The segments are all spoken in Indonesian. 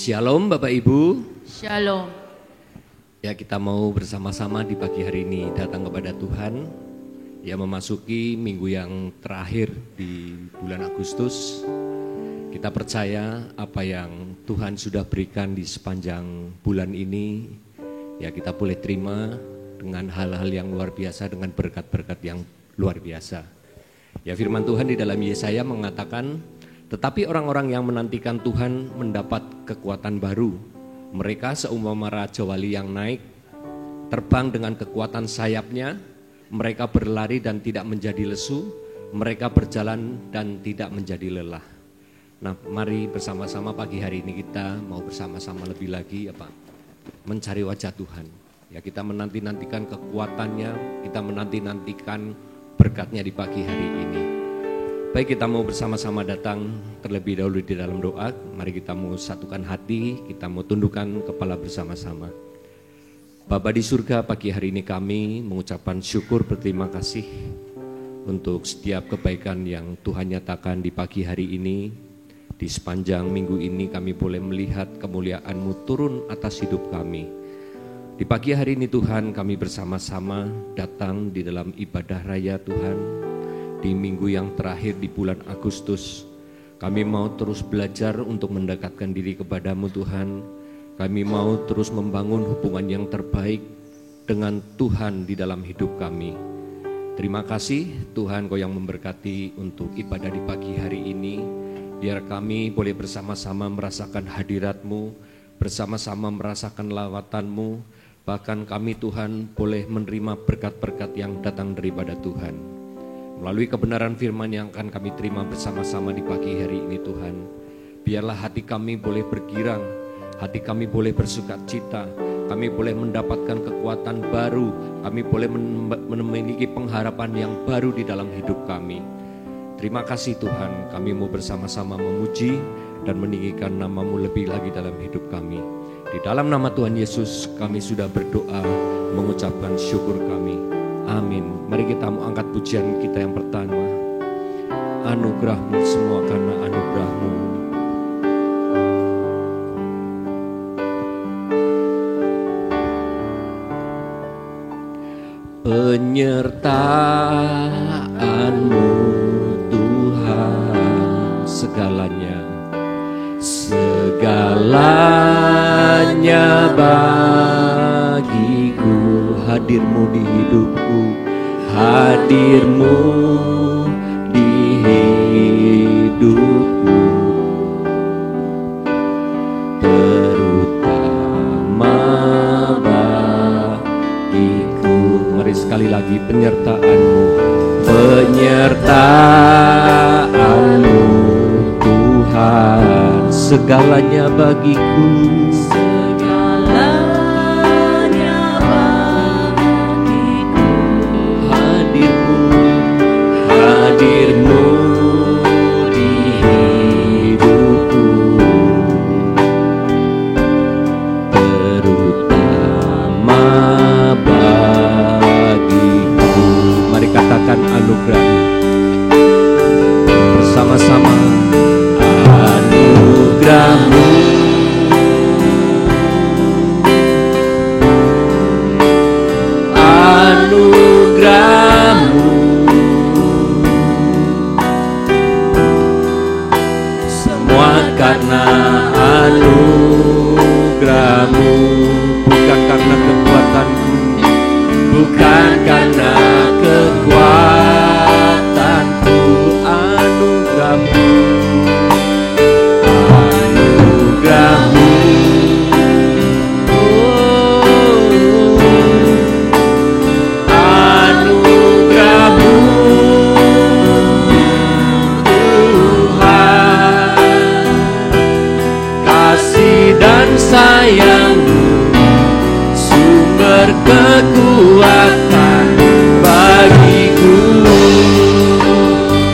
Shalom Bapak Ibu. Shalom. Ya, kita mau bersama-sama di pagi hari ini datang kepada Tuhan yang memasuki minggu yang terakhir di bulan Agustus. Kita percaya apa yang Tuhan sudah berikan di sepanjang bulan ini, ya kita boleh terima dengan hal-hal yang luar biasa, dengan berkat-berkat yang luar biasa. Ya, firman Tuhan di dalam Yesaya mengatakan, tetapi orang-orang yang menantikan Tuhan mendapat kekuatan baru. Mereka seumpama raja wali yang naik, terbang dengan kekuatan sayapnya. Mereka berlari dan tidak menjadi lesu. Mereka berjalan dan tidak menjadi lelah. Nah, mari bersama-sama pagi hari ini kita mau bersama-sama lebih lagi mencari wajah Tuhan. Ya, kita menanti-nantikan kekuatannya, kita menanti-nantikan berkatnya di pagi hari ini. Baik, kita mau bersama-sama datang terlebih dahulu di dalam doa. Mari kita mau satukan hati, kita mau tundukkan kepala bersama-sama. Bapa di surga, pagi hari ini kami mengucapkan syukur berterima kasih untuk setiap kebaikan yang Tuhan nyatakan di pagi hari ini. Di sepanjang minggu ini kami boleh melihat kemuliaan-Mu turun atas hidup kami. Di pagi hari ini Tuhan, kami bersama-sama datang di dalam ibadah raya Tuhan. Di minggu yang terakhir di bulan Agustus, kami mau terus belajar untuk mendekatkan diri kepada-Mu Tuhan. Kami mau terus membangun hubungan yang terbaik dengan Tuhan di dalam hidup kami. Terima kasih Tuhan, Kau yang memberkati untuk ibadah di pagi hari ini. Biar kami boleh bersama-sama merasakan hadirat-Mu, bersama-sama merasakan lawatan-Mu. Bahkan kami Tuhan boleh menerima berkat-berkat yang datang daripada Tuhan. Melalui kebenaran firman yang akan kami terima bersama-sama di pagi hari ini Tuhan. Biarlah hati kami boleh bergirang, hati kami boleh bersukacita, kami boleh mendapatkan kekuatan baru, kami boleh memiliki pengharapan yang baru di dalam hidup kami. Terima kasih Tuhan, kami mau bersama-sama memuji dan meninggikan nama-Mu lebih lagi dalam hidup kami. Di dalam nama Tuhan Yesus kami sudah berdoa, mengucapkan syukur kami. Amin. Mari kita mau angkat pujian kita yang pertama. Anugerah-Mu, semua karena anugerah-Mu. Penyertaan-Mu Tuhan segalanya, segalanya bagiku. Hadir-Mu di hidupku, hadir-Mu di hidupku, terutama bagiku. Mari sekali lagi, penyertaan-Mu, penyertaan-Mu Tuhan, segalanya bagiku. Hadir-Mu di hidupku, terutama bagiku. Mari katakan anugerah bersama-sama. Anugerah-Mu, anugerah-Mu, karena anugerah-Mu, bukan karena kekuatanku, bukan karena kekuatanku. Anugerah-Mu, anugerah-Mu, anugerah-Mu dan sayang-Mu, sumber kekuatan bagiku.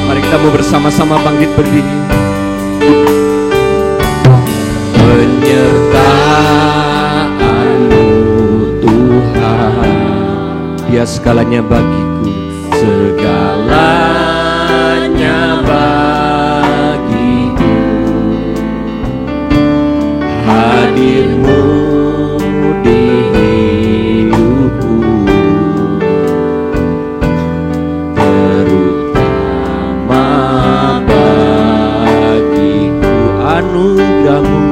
Mari kita mau bersama-sama bangkit berdiri. Penyertaan-Mu Tuhan, Dia segalanya bagiku, segalanya bagiku. hadir-Mu di hidupku, terutama bagiku anugerah-Mu.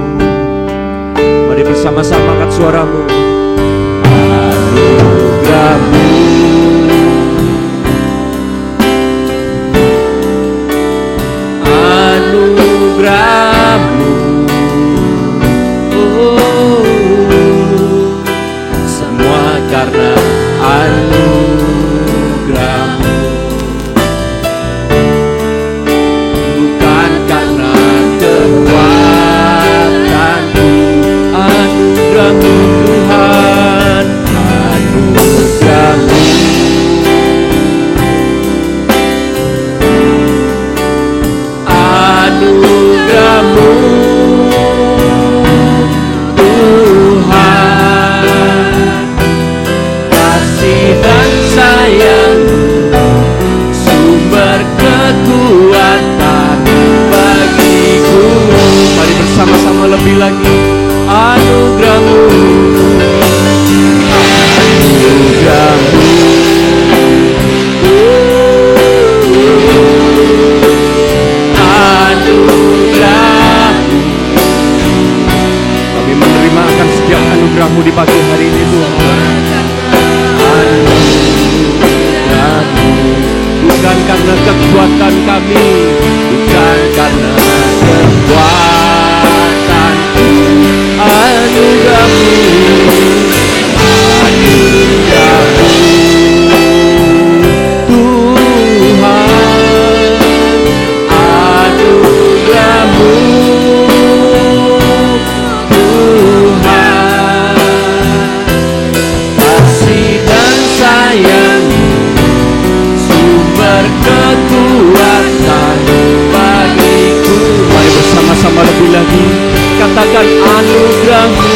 Mari bersama-sama angkat suaramu. Anugerah-Mu, anugerah-Mu, oh, semua karena anugerah-Mu, bukan karena kekuatanku. Anugerah-Mu Tuhan, anugerah-Mu, anugerah-Mu Tuhan, kasih dan sayang-Mu, sumber kekuatan bagiku. Mari bersama-sama lebih lagi. Anugerah-Mu, anugerah-Mu, anugerah-Mu. Kami menerima akan setiap anugerah-Mu di pagi hari ini Tuhan. Anugerah-Mu, bukan karena kekuatan kami, bukan karena kekuatanku. Anugerah-Mu, anugerah-Mu Tuhan, anugerah-Mu Tuhan, kasih dan sayang-Mu, sumber kekuatan bagiku. Mari bersama-sama lebih lagi katakan anugerah-Mu,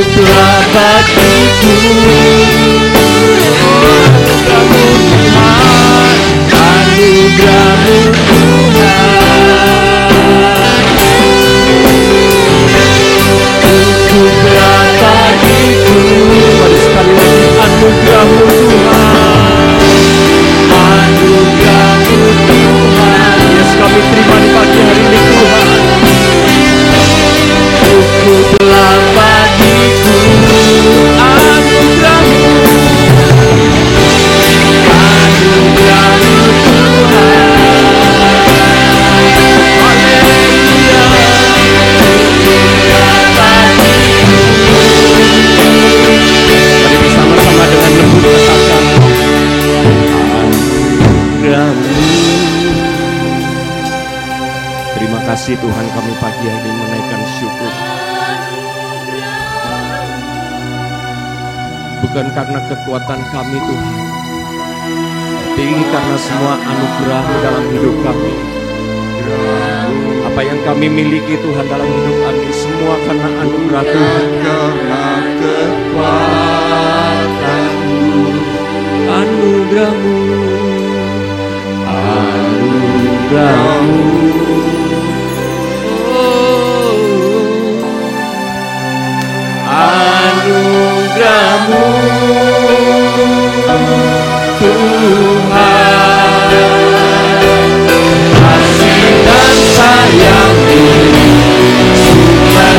Cukuplah bagiku anugerah-Mu Tuhan, anugerah-Mu Tuhan. Cukuplah bagiku. Mari sekali lagi, anugerah-Mu Tuhan, anugerah-Mu Tuhan. Yes, kami terima di pagi hari ini Tuhan. Cukuplah bagiku anugerah-Mu, anugerah-Mu Tuhan. Haleluya. Cukuplah bagiku. Mari bersama-sama dengan lembut katakan anugerah-Mu. Terima kasih Tuhan, kami pagi hari ini menaikkan syukur. Bukan karena kekuatan kami Tuhan, tapi karena semua anugerah-Mu dalam hidup kami. Apa yang kami miliki Tuhan dalam hidup kami, semua karena anugerah Tuhan. Karena kekuatan-Mu, anugerah-Mu, anugerah-Mu. Anugerah-Mu Tuhan, kasih dan sayang-Mu, sumber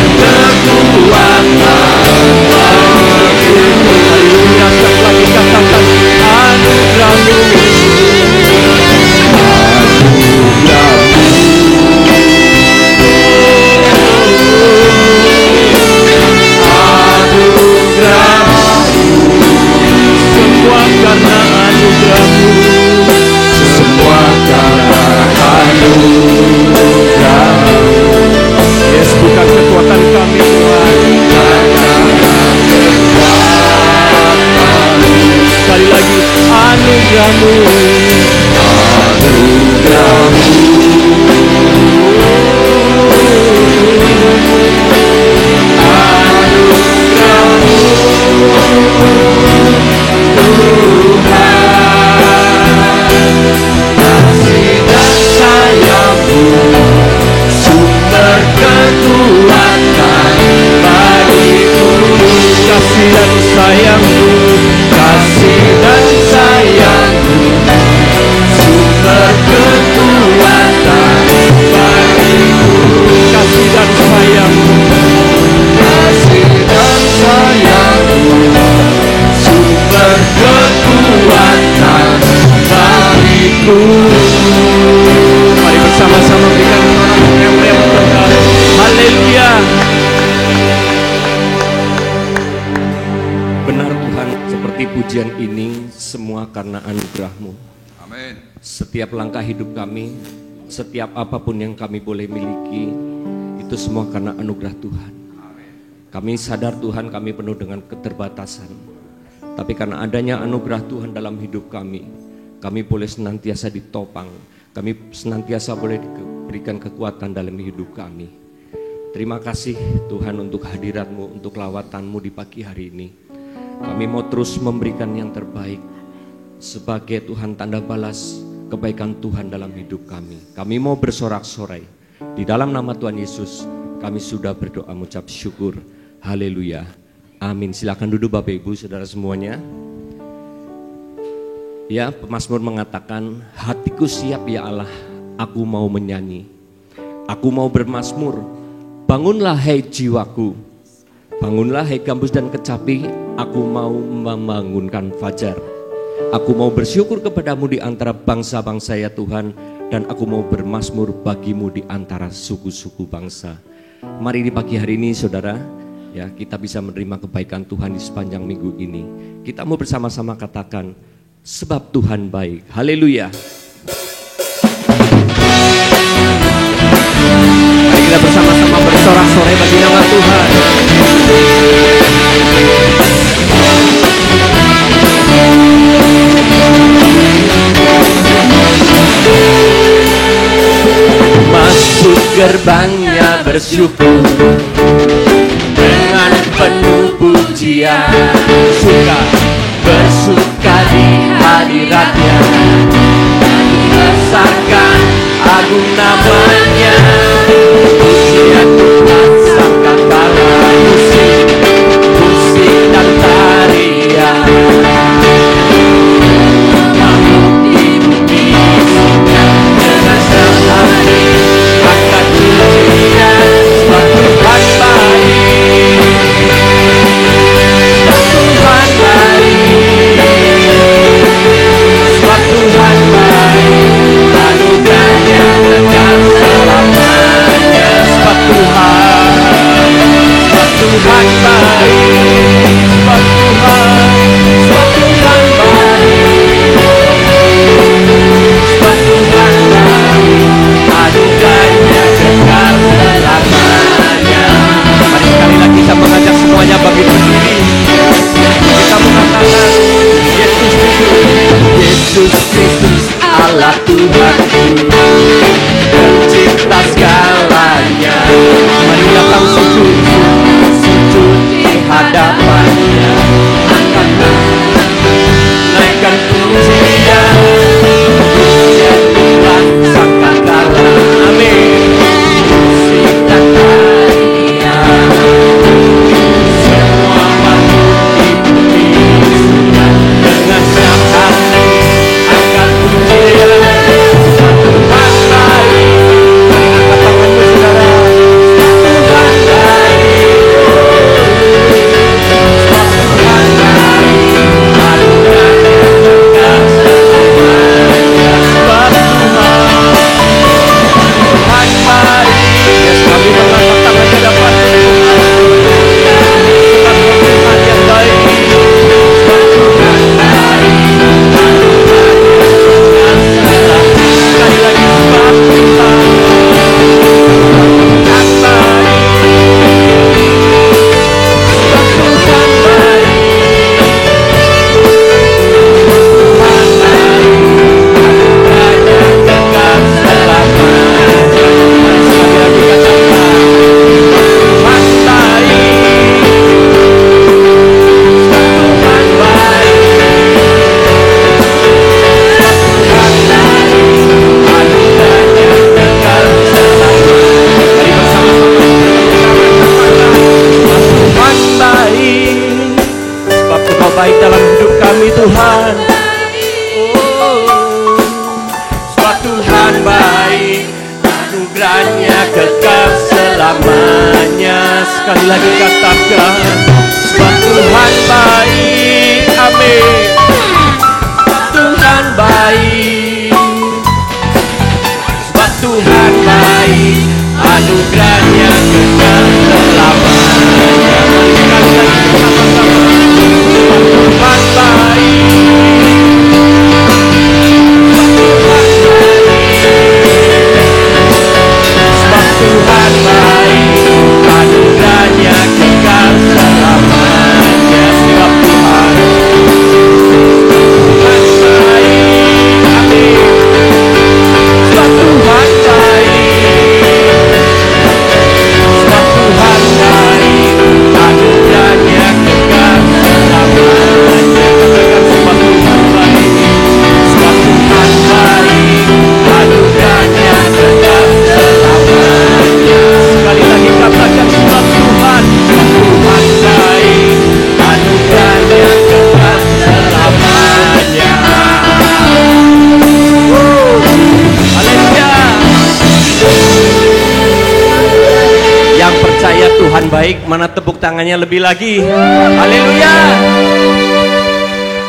kekuatan bagiku. Haleluya, sekali katakan anugerah-Mu, anugerah-Mu. Semua karena anugerah-Mu, semua karena anugerah-Mu. Yes, bukan kekuatan kami Tuhan, sekali lagi anugerah-Mu, anugerah-Mu. Mari bersama-sama berikan orang yang berkata, haleluya. Benar Tuhan, seperti pujian ini, semua karena anugerah-Mu. Amin. Setiap langkah hidup kami, setiap apapun yang kami boleh miliki, itu semua karena anugerah Tuhan. Amin. Kami sadar Tuhan, kami penuh dengan keterbatasan. Tapi karena adanya anugerah Tuhan dalam hidup kami boleh senantiasa ditopang, kami senantiasa boleh diberikan kekuatan dalam hidup kami. Terima kasih Tuhan untuk hadirat-Mu, untuk lawatan-Mu di pagi hari ini. Kami mau terus memberikan yang terbaik sebagai Tuhan tanda balas kebaikan Tuhan dalam hidup kami. Kami mau bersorak-sorai. Di dalam nama Tuhan Yesus kami sudah berdoa mengucap syukur. Haleluya. Amin. Silakan duduk Bapak Ibu Saudara semuanya. Ya, pemazmur mengatakan, hatiku siap ya Allah, aku mau menyanyi. Aku mau bermazmur, bangunlah hai jiwaku. Bangunlah hai gambus dan kecapi, aku mau membangunkan fajar. Aku mau bersyukur kepadamu di antara bangsa-bangsa ya Tuhan, dan aku mau bermazmur bagimu di antara suku-suku bangsa. Mari di pagi hari ini saudara, ya kita bisa menerima kebaikan Tuhan di sepanjang minggu ini. Kita mau bersama-sama katakan, sebab Tuhan baik. Haleluya. Mari kita bersama-sama bersorak-sorai bagi nama Tuhan. Masuk gerbangnya bersyukur dengan penuh pujian, suka bersuka di hadiratnya, besarkan agung namanya. Pujian Tuhan sangkakala, musik dan tarian, makhluk di bumi dengan sehari akan pujian. Sebab Tuhan baik, sebab Tuhan baik, sebab Tuhan baik, anugerahnya kekal selamanya. Sebab Tuhan baik, sebab Tuhan baik, sebab Tuhan baik, sebab Tuhan baik, anugerahnya kekal selamanya. Mari sekali lagi kita mengajak semuanya bagi berdiri. Kita mengatakan Yesus Kristus, Yesus Kristus Allah Tuhanku, pencipta segalanya. Mari datang sujud di hadapannya, naikkan pujian, pujian Tuhan sangkakala. Amin. Musik dan tarian, semua makhluk di bumi dengan siap hati akan pujian. Tuhan baik. Sekali lagi katakan, sebab Tuhan baik, amin. Sebab Tuhan baik, sebab Tuhan baik, anugerahnya kekal selamanya. Mari sekali lagi bersama-sama, sebab Tuhan baik, sebab Tuhan baik, anugerahnya kekal selamanya. Sebab Tuhan baik, amin. Sebab Tuhan baik, sebab Tuhan baik, anugerahnya kekal selamanya. Katakan sebab Tuhan baik, sebab Tuhan baik, anugerahnya kekal selamanya. Sekali lagi katakan sebab Tuhan baik, anugerahnya kekal selamanya. Haleluya. Yang percaya Tuhan baik, mana tepuk tangannya lebih lagi. Haleluya.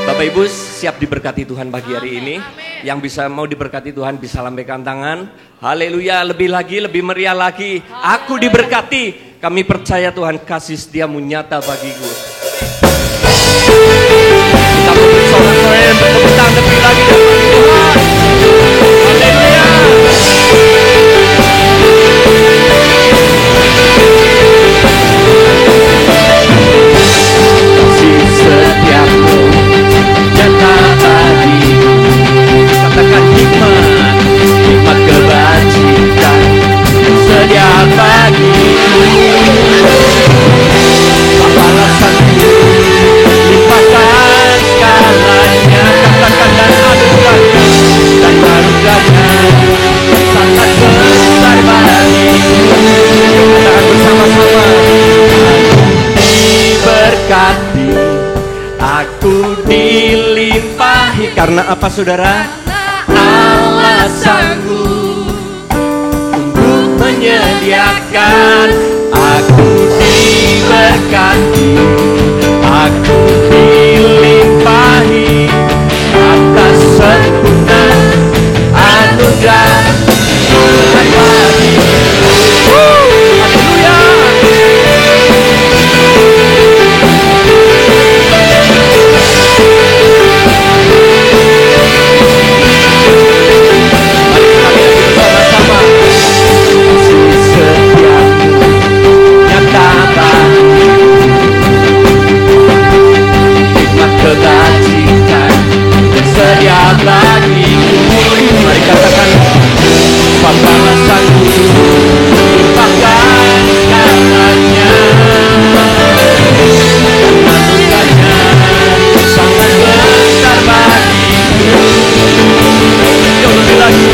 Bapak Ibu siap diberkati Tuhan pagi hari ini. Yang bisa mau diberkati Tuhan bisa lambaikan tangan. Haleluya, lebih lagi, lebih meriah lagi. Aku diberkati. Kami percaya Tuhan kasih setiamu nyata bagiku. Kita beri sorak-sorai dan bertepuk tangan lebih lagi dan bagi Tuhan. Haleluya. Kasih setiamu nyata bagiku. Katakan hikmat kebajikan sedia bagiku. Apa alasanku Aku dilimpahi. Karena apa saudara? Allah sanggup untuk menyediakan. Aku diberkati, aku dilimpahi atas sempurna anugerah Tuhan bagiku. Haleluya. Kebajikan tersedia bagiku. Mari katakan, Bapalah sanggup limpahkan segalanya, dan anugerahnya sangat besar bagiku. Jauh lebih lagi.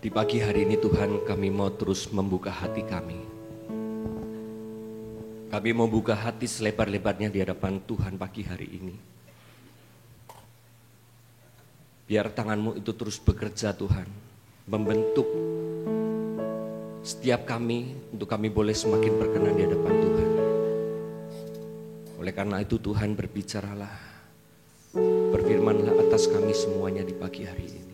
Di pagi hari ini Tuhan, kami mau terus membuka hati kami. Kami mau buka hati selebar-lebarnya di hadapan Tuhan pagi hari ini. Biar tangan-Mu itu terus bekerja Tuhan, membentuk setiap kami untuk kami boleh semakin berkenan di hadapan Tuhan. Oleh karena itu Tuhan, berbicaralah, berfirmanlah atas kami semuanya di pagi hari ini.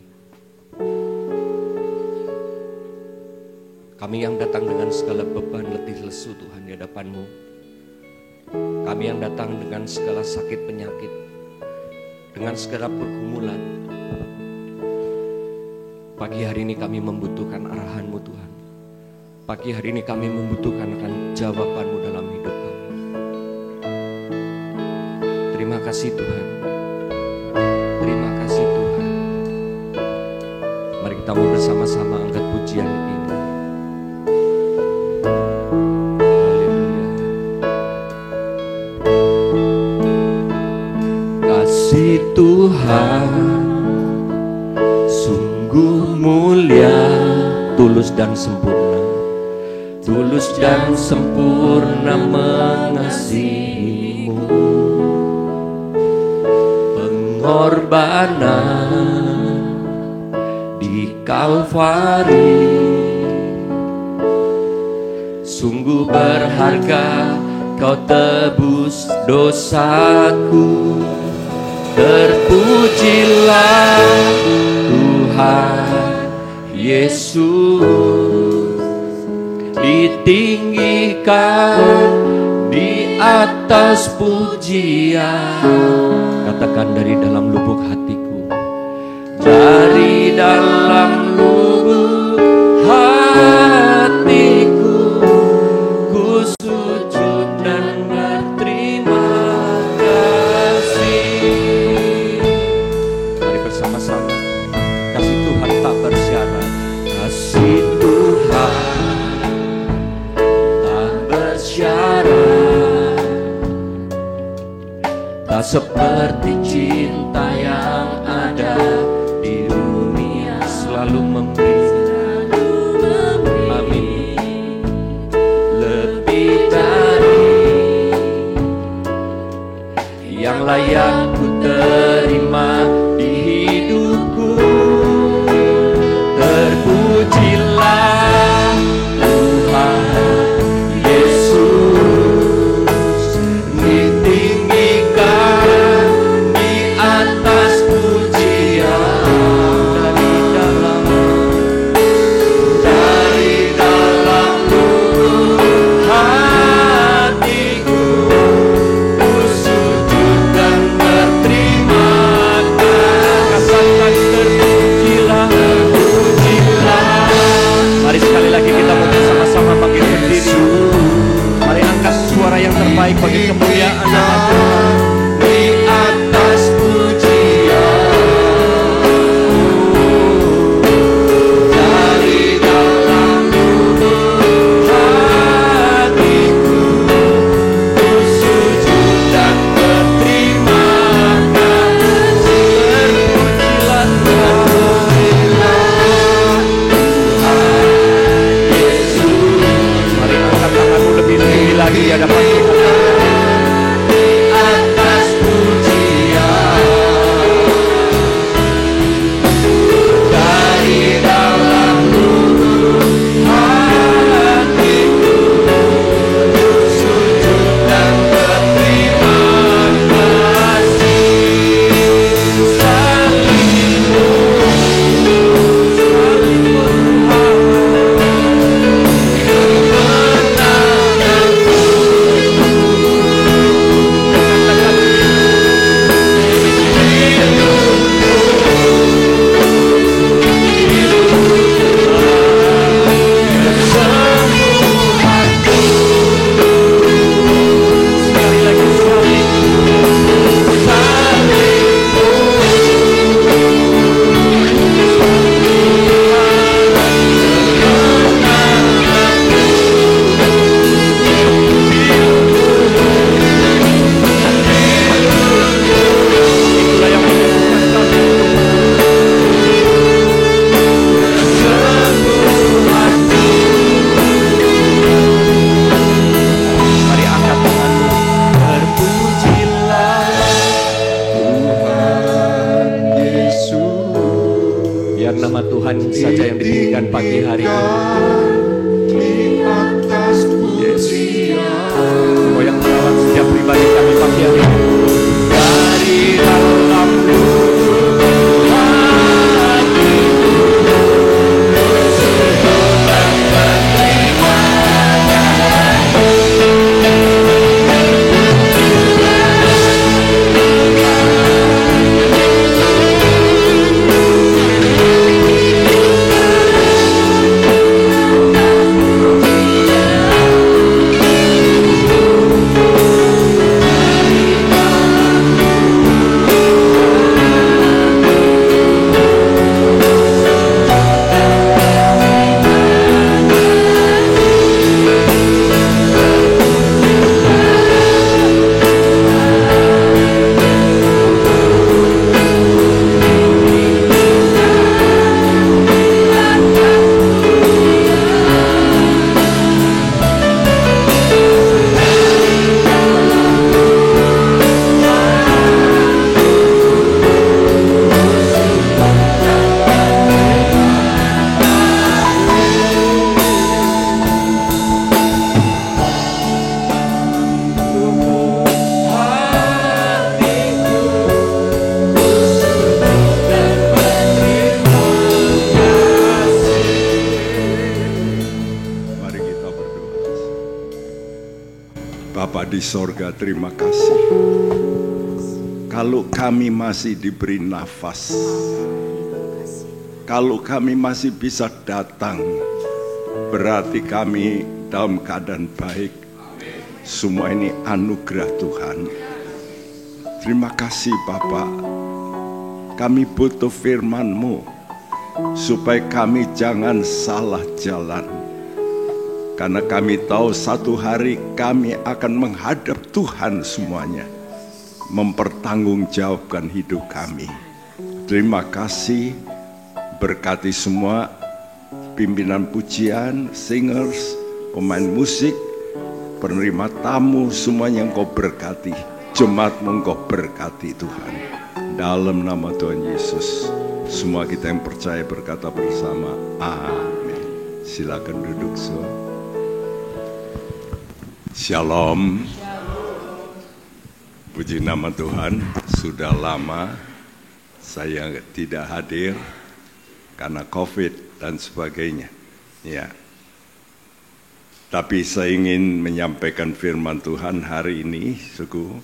Kami yang datang dengan segala beban letih lesu Tuhan di hadapan-Mu. Kami yang datang dengan segala sakit penyakit, dengan segala pergumulan. Pagi hari ini kami membutuhkan arahan-Mu Tuhan. Pagi hari ini kami membutuhkan akan jawaban-Mu dalam hidup kami. Terima kasih Tuhan. Terima kasih Tuhan. Mari kita mau bersama-sama angkat pujian ini. Tuhan sungguh mulia, tulus dan sempurna, tulus dan sempurna mengasihimu. Pengorbanan di Kalvari sungguh berharga, kau tebus dosaku. Terpujilah Tuhan Yesus, ditinggikan di atas pujian. Katakan dari dalam lubuk hatiku, dari dalam lubuk hatiku, ku sujud dan berterima kasih. Mari bersama-sama, kasih Tuhan tak bersyarat, kasih Tuhan tak bersyarat, tak seperti cinta yang ada di dunia, selalu memberi. Amin. Lebih dari yang layak ku terima di hidupku. Terpujilah Tuhan Yesus, ditinggikan di atas pujian. Dari dalam lubuk hatiku, ku sujud dan berterima kasih. Katakan terpujilah, terpujilah. Mari sekali lagi kita mau bersama-sama bangkitkan diri. Mari angkat suara yang terbaik bagi kemuliaan nama Tuhan. Di atas pujian, dari dalam lubuk hatiku, ku sujud dan berterima kasih. Terpujilah, terpujilah Tuhan Yesus. Mari angkat tanganmu lebih tinggi lagi di hadapan Tuhan. Di atas pujian, dari dalam lubuk hatiku, sujud dan berterima kasih. Salibmu, salibmu saja yang ditinggikan pagi hari ini. Kau yang merawat setiap pribadi kami pagi hari ini. Dari dalam lubuk hatiku, sujud dan berterima kasih. di sorga, terima kasih. Kalau kami masih diberi nafas, kalau kami masih bisa datang, berarti kami dalam keadaan baik. Semua ini anugerah Tuhan. Terima kasih Bapak. Kami butuh firman-Mu supaya kami jangan salah jalan. Karena kami tahu satu hari kami akan menghadap Tuhan semuanya, mempertanggungjawabkan hidup kami. Terima kasih, berkati semua pimpinan pujian, singers, pemain musik, penerima tamu, semuanya Engkau berkati. Jemaat-Mu Engkau berkati Tuhan. Dalam nama Tuhan Yesus, semua kita yang percaya berkata bersama, amin. Silakan duduk semua. Shalom. Puji nama Tuhan. Sudah lama saya tidak hadir karena COVID dan sebagainya. Ya. Tapi saya ingin menyampaikan firman Tuhan hari ini, suku.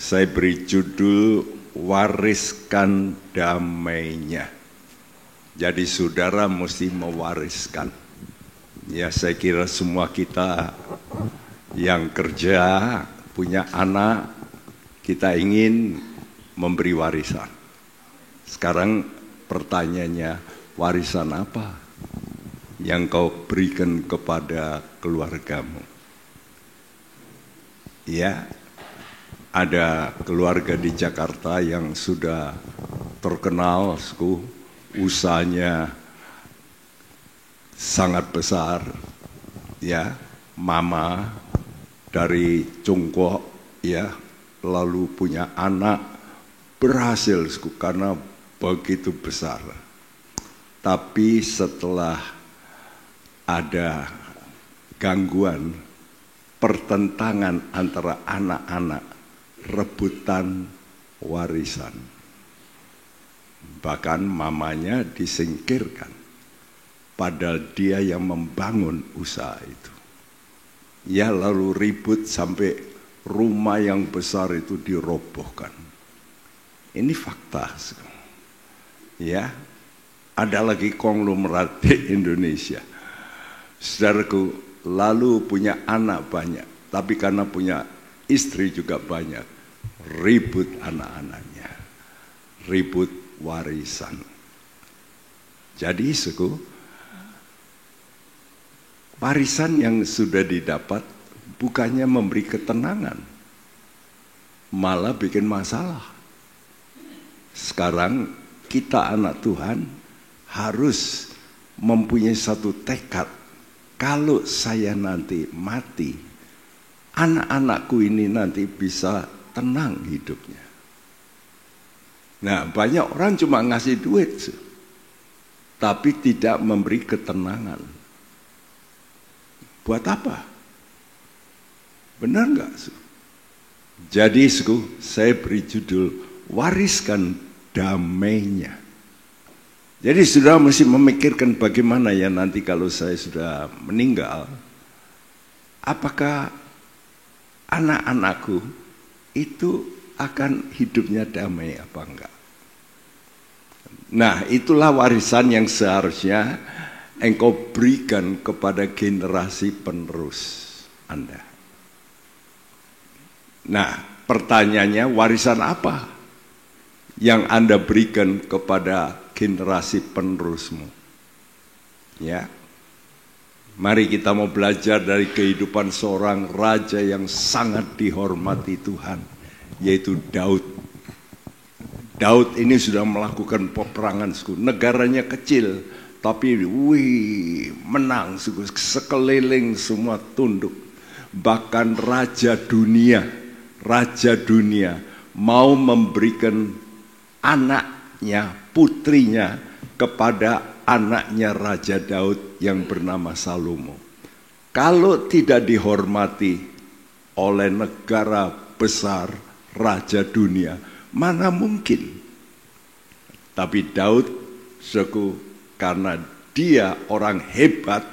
Saya beri judul wariskan damainya. Jadi saudara mesti mewariskan. Ya, saya kira semua kita yang kerja, punya anak, kita ingin memberi warisan. Sekarang pertanyaannya, warisan apa yang kau berikan kepada keluargamu? Ya, ada keluarga di Jakarta yang sudah terkenal, usahanya sangat besar, ya, mama dari Cungkok, ya, lalu punya anak, berhasil karena begitu besar. Tapi setelah ada gangguan, pertentangan antara anak-anak, rebutan warisan. Bahkan mamanya disingkirkan, padahal dia yang membangun usaha itu. Ya, lalu ribut sampai rumah yang besar itu dirobohkan. Ini fakta. Ya, ada lagi konglomerat di Indonesia. Saudaraku, lalu punya anak banyak, tapi karena punya istri juga banyak, ribut anak-anaknya, ribut warisan. Jadi, warisan yang sudah didapat bukannya memberi ketenangan, malah bikin masalah. Sekarang kita anak Tuhan harus mempunyai satu tekad. Kalau saya nanti mati, anak-anakku ini nanti bisa tenang hidupnya. Nah, banyak orang cuma ngasih duit, tapi tidak memberi ketenangan. Buat apa? Benar nggak? Jadi saya beri judul wariskan damainya. Jadi sudah mesti memikirkan bagaimana ya nanti kalau saya sudah meninggal, apakah anak-anakku itu akan hidupnya damai apa enggak? Nah, itulah warisan yang seharusnya engkau berikan kepada generasi penerus Anda. Nah, pertanyaannya, warisan apa yang Anda berikan kepada generasi penerusmu? Ya, mari kita mau belajar dari kehidupan seorang raja yang sangat dihormati Tuhan, yaitu Daud. Daud ini sudah melakukan peperangan, negaranya kecil, tapi menang, sekeliling semua tunduk. Bahkan raja dunia mau memberikan anaknya, putrinya kepada anaknya Raja Daud yang bernama Salomo. Kalau tidak dihormati oleh negara besar, raja dunia, mana mungkin? Tapi Daud, karena dia orang hebat,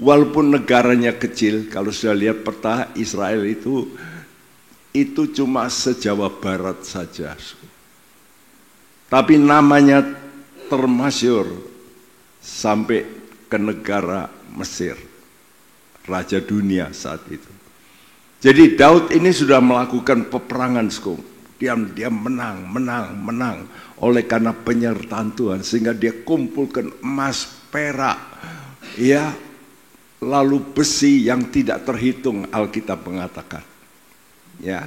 walaupun negaranya kecil. Kalau sudah lihat peta Israel itu itu cuma se-Jawa Barat saja. Tapi namanya termasyhur sampai ke negara Mesir, raja dunia saat itu. Jadi Daud ini sudah melakukan peperangan, dia menang oleh karena penyertaan Tuhan, sehingga dia kumpulkan emas, perak, ya, lalu besi yang tidak terhitung, Alkitab mengatakan, ya.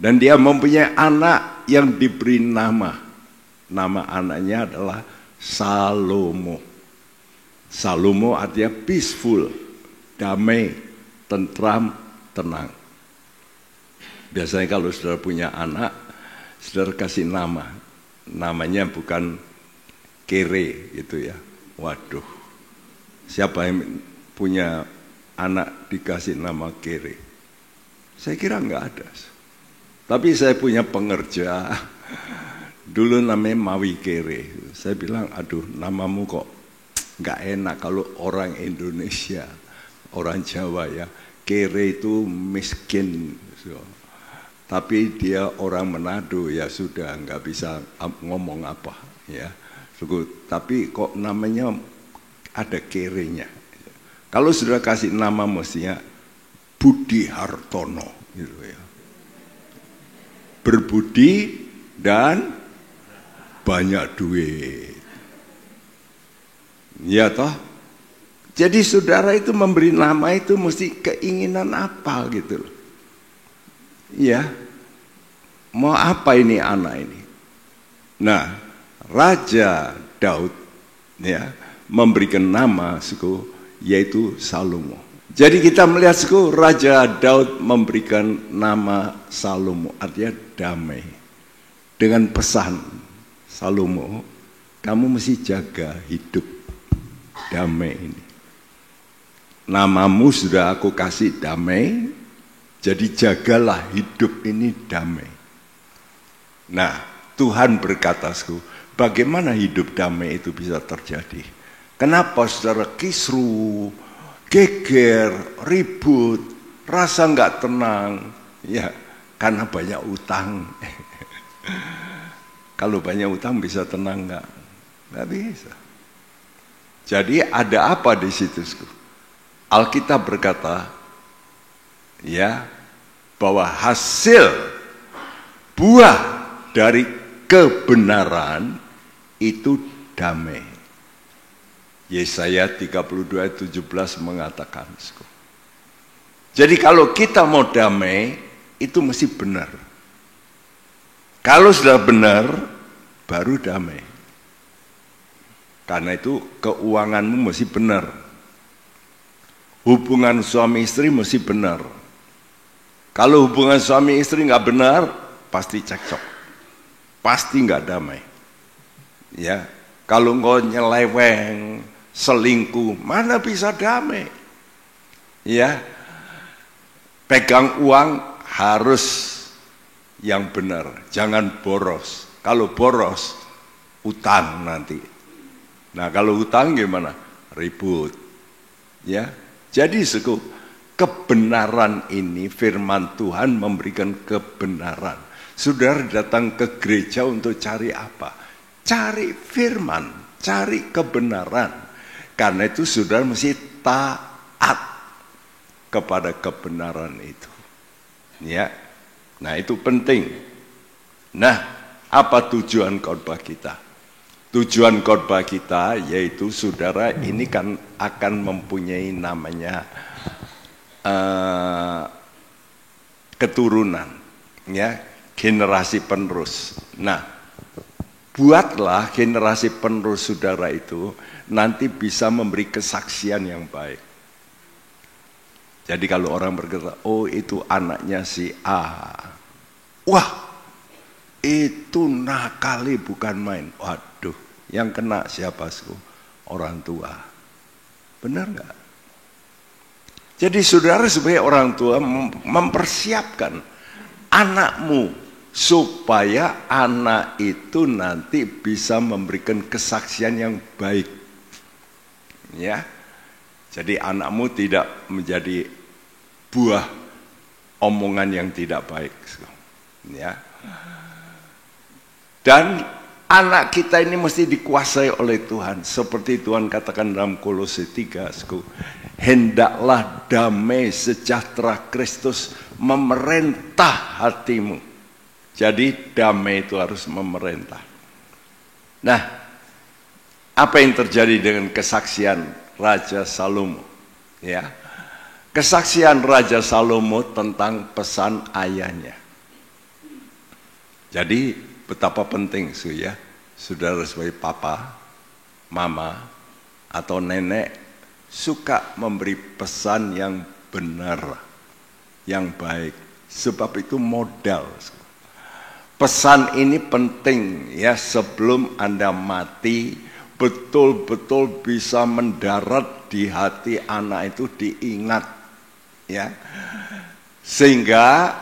Dan dia mempunyai anak yang diberi nama anaknya adalah Salomo. Salomo artinya peaceful, damai, tentram, tenang. Biasanya kalau saudara punya anak, saudara kasih nama. Namanya bukan Kere gitu ya. Waduh, siapa yang punya anak dikasih nama Kere? Saya kira nggak ada. Tapi saya punya pengerja, dulu namanya Mawi Kere. Saya bilang, aduh namamu kok nggak enak kalau orang Indonesia, orang Jawa ya. Kere itu miskin. Tapi dia orang Manado, ya sudah nggak bisa ngomong apa ya. Tapi kok namanya ada Kerenya. Kalau sudah kasih nama mestinya Budi Hartono gitu ya. Berbudi dan banyak duit. Ya toh? Jadi saudara itu memberi nama itu mesti keinginan apa gitu loh. Ya, mau apa ini anak ini? Nah, Raja Daud ya memberikan nama yaitu Salomo. Jadi kita melihat Raja Daud memberikan nama Salomo, artinya damai. Dengan pesan Salomo, kamu mesti jaga hidup damai ini. Namamu sudah aku kasih damai. Jadi jagalah hidup ini damai. Nah, Tuhan berkata, bagaimana hidup damai itu bisa terjadi? Kenapa saudara kisru, geger, ribut, rasa nggak tenang? Ya, karena banyak utang. Kalau banyak utang bisa tenang nggak? Nggak bisa. Jadi ada apa di situ? Alkitab berkata, ya, bahwa hasil buah dari kebenaran itu damai. Yesaya 32:17 mengatakan. Jadi kalau kita mau damai, itu mesti benar. Kalau sudah benar, baru damai. Karena itu keuanganmu mesti benar. Hubungan suami istri mesti benar. Kalau hubungan suami istri nggak benar, pasti cekcok, pasti nggak damai. Ya, kalau engkau nyeleweng, selingkuh, mana bisa damai? Ya, pegang uang harus yang benar, jangan boros. Kalau boros, utang nanti. Nah, kalau utang gimana? Ribut. Ya, jadi kebenaran ini, firman Tuhan memberikan kebenaran. Saudara datang ke gereja untuk cari apa? Cari firman, cari kebenaran. Karena itu saudara mesti taat kepada kebenaran itu. Ya, nah itu penting. Nah, apa tujuan khotbah kita? Tujuan khotbah kita yaitu saudara ini kan akan mempunyai namanya keturunan, ya, generasi penerus. Nah, buatlah generasi penerus saudara itu nanti bisa memberi kesaksian yang baik. Jadi kalau orang berkata, oh itu anaknya si A, wah itu nakali bukan main. Waduh, yang kena siapa? Orang tua. Benar nggak? Jadi saudara sebagai orang tua mempersiapkan anakmu supaya anak itu nanti bisa memberikan kesaksian yang baik. Ya. Jadi anakmu tidak menjadi buah omongan yang tidak baik. Ya. Dan anak kita ini mesti dikuasai oleh Tuhan. Seperti Tuhan katakan dalam Kolose 3, hendaklah damai sejahtera Kristus memerintah hatimu. Jadi damai itu harus memerintah. Nah, apa yang terjadi dengan kesaksian Raja Salomo? Ya, kesaksian Raja Salomo tentang pesan ayahnya. Jadi betapa penting ya, saudara sebagai papa, mama, atau nenek suka memberi pesan yang benar, yang baik. Sebab itu modal. Pesan ini penting ya, sebelum Anda mati betul-betul bisa mendarat di hati anak itu, diingat ya. Sehingga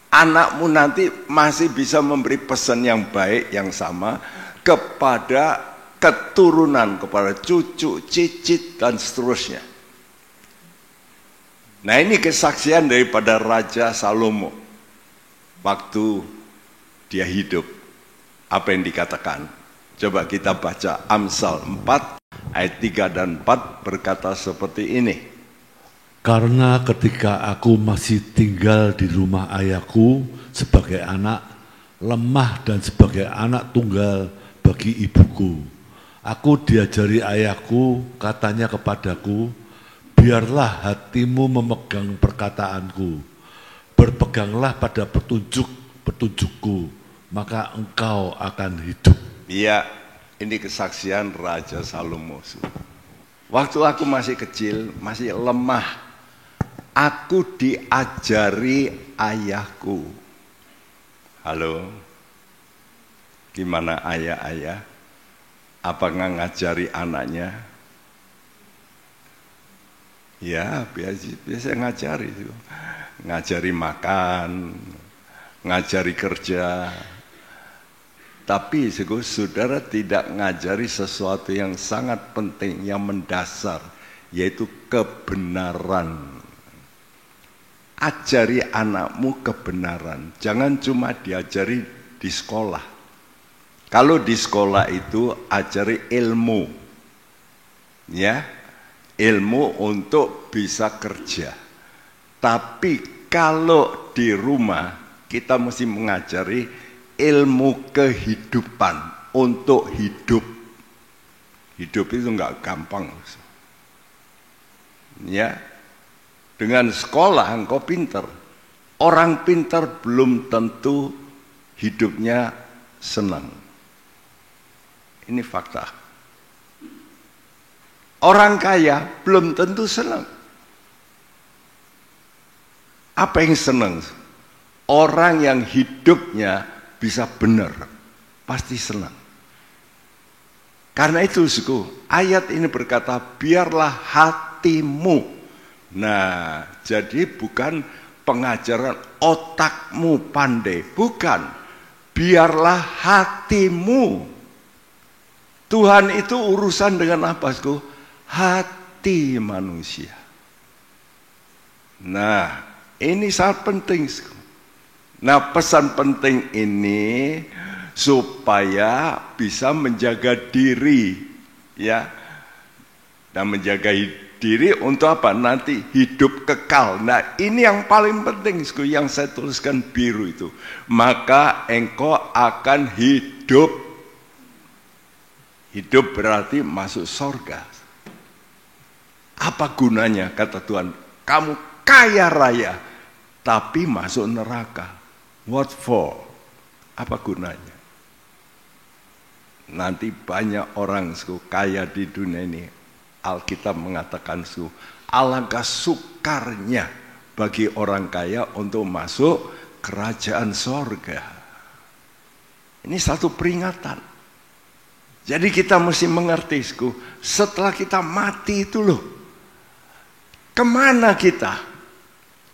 anakmu nanti masih bisa memberi pesan yang baik, yang sama kepada keturunan, kepada cucu, cicit, dan seterusnya. Nah, ini kesaksian daripada Raja Salomo waktu dia hidup. Apa yang dikatakan? Coba kita baca Amsal 4 ayat 3 dan 4 berkata seperti ini. Karena ketika aku masih tinggal di rumah ayahku sebagai anak, lemah dan sebagai anak tunggal bagi ibuku, aku diajari ayahku, katanya kepadaku, biarlah hatimu memegang perkataanku, berpeganglah pada petunjukku, maka engkau akan hidup. Iya, ini kesaksian Raja Salomo. Waktu aku masih kecil, masih lemah, aku diajari ayahku. Halo, gimana ayah-ayah? Apa nggak ngajari anaknya? Ya, biasa ngajari. Ngajari makan, ngajari kerja. Tapi saudara tidak ngajari sesuatu yang sangat penting, yang mendasar, yaitu kebenaran. Ajari anakmu kebenaran, jangan cuma diajari di sekolah. Kalau di sekolah itu ajari ilmu, ya, ilmu untuk bisa kerja. Tapi kalau di rumah kita mesti mengajari ilmu kehidupan untuk hidup. Hidup itu enggak gampang. Ya, dengan sekolah engkau pintar. Orang pintar belum tentu hidupnya senang. Ini fakta. Orang kaya belum tentu senang. Apa yang senang? Orang yang hidupnya bisa benar, pasti senang. Karena itu, ayat ini berkata, biarlah hatimu. Nah, jadi bukan pengajaran otakmu pandai, bukan. Biarlah hatimu. Tuhan itu urusan dengan apa, hati manusia. Nah, ini sangat penting. Nah, pesan penting ini supaya bisa menjaga diri, ya, dan menjaga diri untuk apa? Nanti hidup kekal. Nah, ini yang paling penting, yang saya tuliskan biru itu. Maka engkau akan hidup. Hidup berarti masuk surga. Apa gunanya, kata Tuhan? Kamu kaya raya, tapi masuk neraka. What for? Apa gunanya? Nanti banyak orang kaya di dunia ini. Alkitab mengatakan alangkah sukarnya bagi orang kaya untuk masuk kerajaan sorga. Ini satu peringatan. Jadi kita mesti mengerti, setelah kita mati itu loh, kemana kita?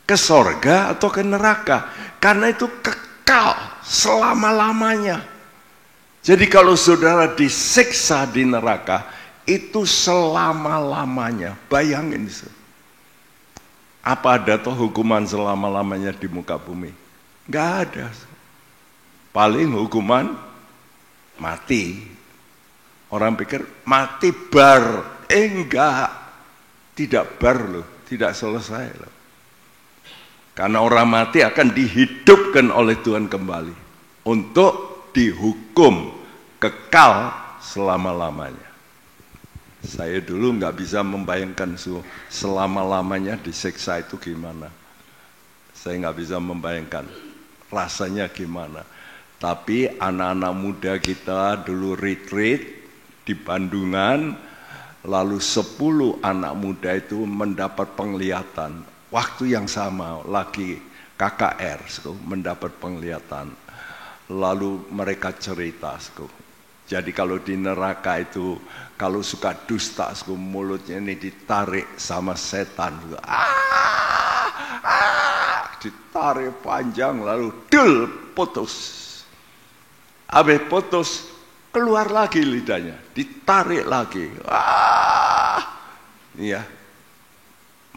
Ke sorga atau ke neraka? Karena itu kekal selama-lamanya. Jadi kalau saudara disiksa di neraka, itu selama-lamanya. Bayangin. Apa ada toh hukuman selama-lamanya di muka bumi? Nggak ada. Paling hukuman mati. Orang pikir mati bar. Enggak. Tidak bar loh. Tidak selesai loh. Karena orang mati akan dihidupkan oleh Tuhan kembali. Untuk dihukum kekal selama-lamanya. Saya dulu nggak bisa membayangkan selama-lamanya disiksa itu gimana. Saya nggak bisa membayangkan rasanya gimana. Tapi anak-anak muda kita dulu retreat di Bandungan, lalu 10 anak muda itu mendapat penglihatan. Waktu yang sama lagi KKR mendapat penglihatan. Lalu mereka cerita. Jadi kalau di neraka itu, kalau suka dusta, mulutnya ini ditarik sama setan. Ditarik panjang, lalu dul, putus. Habis putus, keluar lagi lidahnya, ditarik lagi. Iya.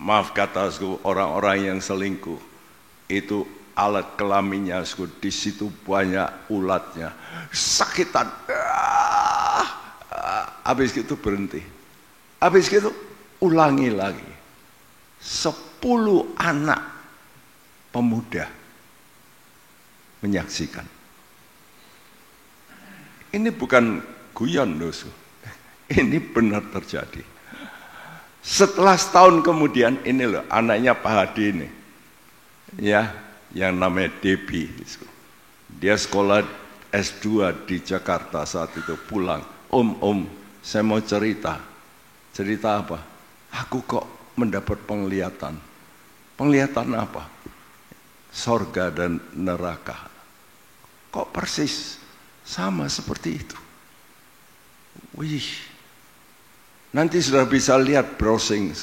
Maaf kata orang-orang yang selingkuh, itu alat kelaminnya, di situ banyak ulatnya, sakitan. Habis itu berhenti. Habis itu ulangi lagi. 10 anak pemuda menyaksikan. Ini bukan guyon loh. Ini benar terjadi. Setelah setahun kemudian, ini loh anaknya Pak Hadi ini. Ya, yang namanya Debbie. Dia sekolah S2 di Jakarta saat itu, pulang. Om, saya mau cerita. Cerita apa? Aku kok mendapat penglihatan. Penglihatan apa? Sorga dan neraka. Kok persis sama seperti itu? Wih. Nanti sudah bisa lihat browsing.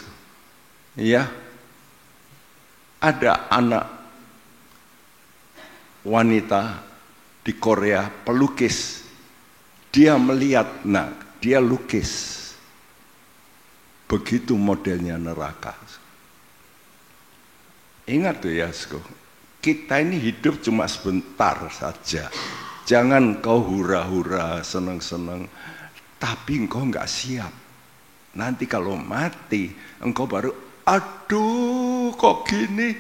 Ya. Ada anak wanita di Korea pelukis. Dia melihat, dia lukis. Begitu modelnya neraka. Ingat tuh ya, kita ini hidup cuma sebentar saja. Jangan kau hura-hura, senang-senang, tapi engkau nggak siap. Nanti kalau mati, engkau baru, aduh kok gini,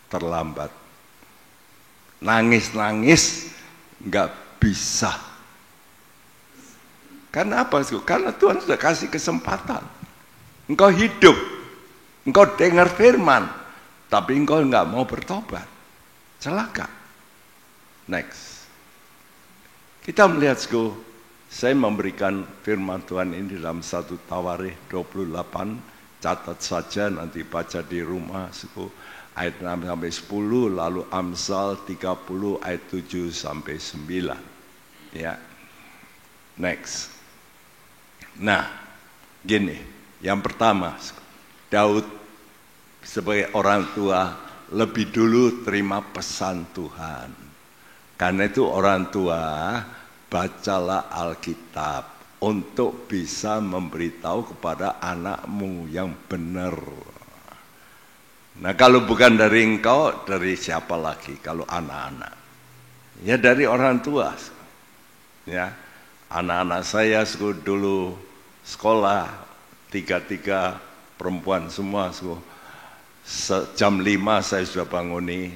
terlambat. Nangis-nangis, nggak bisa. Karena apa? Karena Tuhan sudah kasih kesempatan. Engkau hidup, engkau dengar firman, tapi engkau nggak mau bertobat. Celaka. Next. Kita melihat, saya memberikan firman Tuhan ini dalam 1 Tawarikh 28, catat saja nanti baca di rumah, ayat 6-10, lalu Amsal 30 ayat 7-9. Ya. Next. Nah, gini, yang pertama, Daud sebagai orang tua lebih dulu terima pesan Tuhan. Karena itu orang tua, bacalah Alkitab untuk bisa memberitahu kepada anakmu yang benar. Nah, kalau bukan dari engkau, dari siapa lagi kalau anak-anak? Ya dari orang tua. Ya, anak-anak saya dulu sekolah 3 perempuan semua. Jam 5 saya sudah banguni,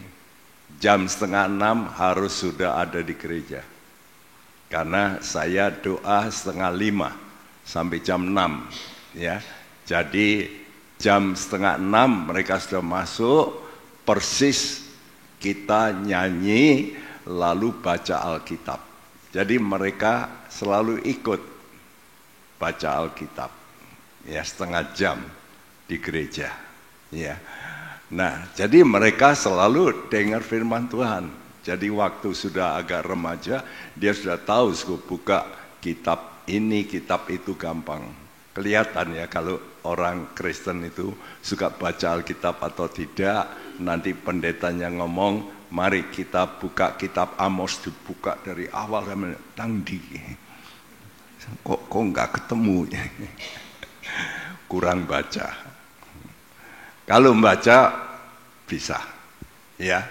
jam 5:30 harus sudah ada di gereja. Karena saya doa 4:30 sampai jam 6. Ya, jadi jam 5:30 mereka sudah masuk, persis kita nyanyi lalu baca Alkitab. Jadi mereka selalu ikut baca Alkitab. Ya, 1/2 jam di gereja. Ya. Nah, jadi mereka selalu dengar firman Tuhan. Jadi waktu sudah agak remaja, dia sudah tahu buka kitab ini, kitab itu gampang. Kelihatan ya kalau orang Kristen itu suka baca Alkitab atau tidak. Nanti pendetanya ngomong, mari kita buka kitab Amos, dibuka dari awal sampai tangdi. Kok nggak ketemu? Kurang baca. Kalau membaca bisa. Ya.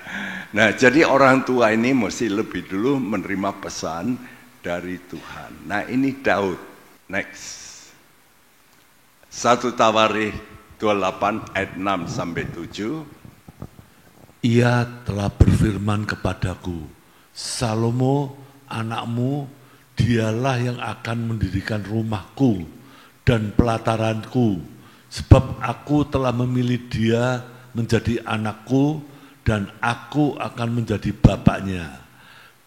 Nah, jadi orang tua ini mesti lebih dulu menerima pesan dari Tuhan. Nah, ini Daud. Next. 1 Tawarikh 28 ayat 6 sampai 7. Ia telah berfirman kepadaku, Salomo anakmu, dialah yang akan mendirikan rumahku dan pelataranku, sebab aku telah memilih dia menjadi anakku, dan aku akan menjadi bapaknya,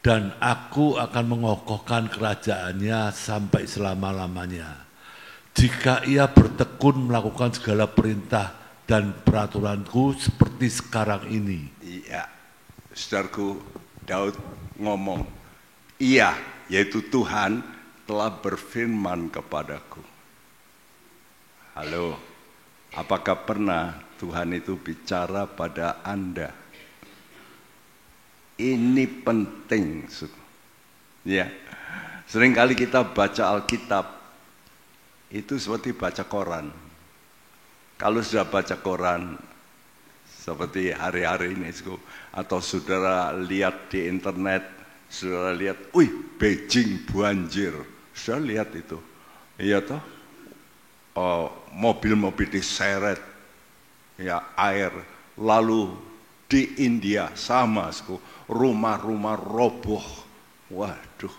dan aku akan mengokohkan kerajaannya sampai selama-lamanya. Jika ia bertekun melakukan segala perintah dan peraturanku seperti sekarang ini. Iya, saudaraku, Daud ngomong, iya, yaitu Tuhan telah berfirman kepadaku. Halo, apakah pernah Tuhan itu bicara pada Anda? Ini penting. Ya, seringkali kita baca Alkitab itu seperti baca koran. Kalau sudah baca koran seperti hari-hari ini, atau saudara lihat di internet, saudara lihat, Beijing banjir, saudara lihat itu, iya toh, mobil-mobil diseret, ya air, lalu di India sama, rumah-rumah roboh, waduh,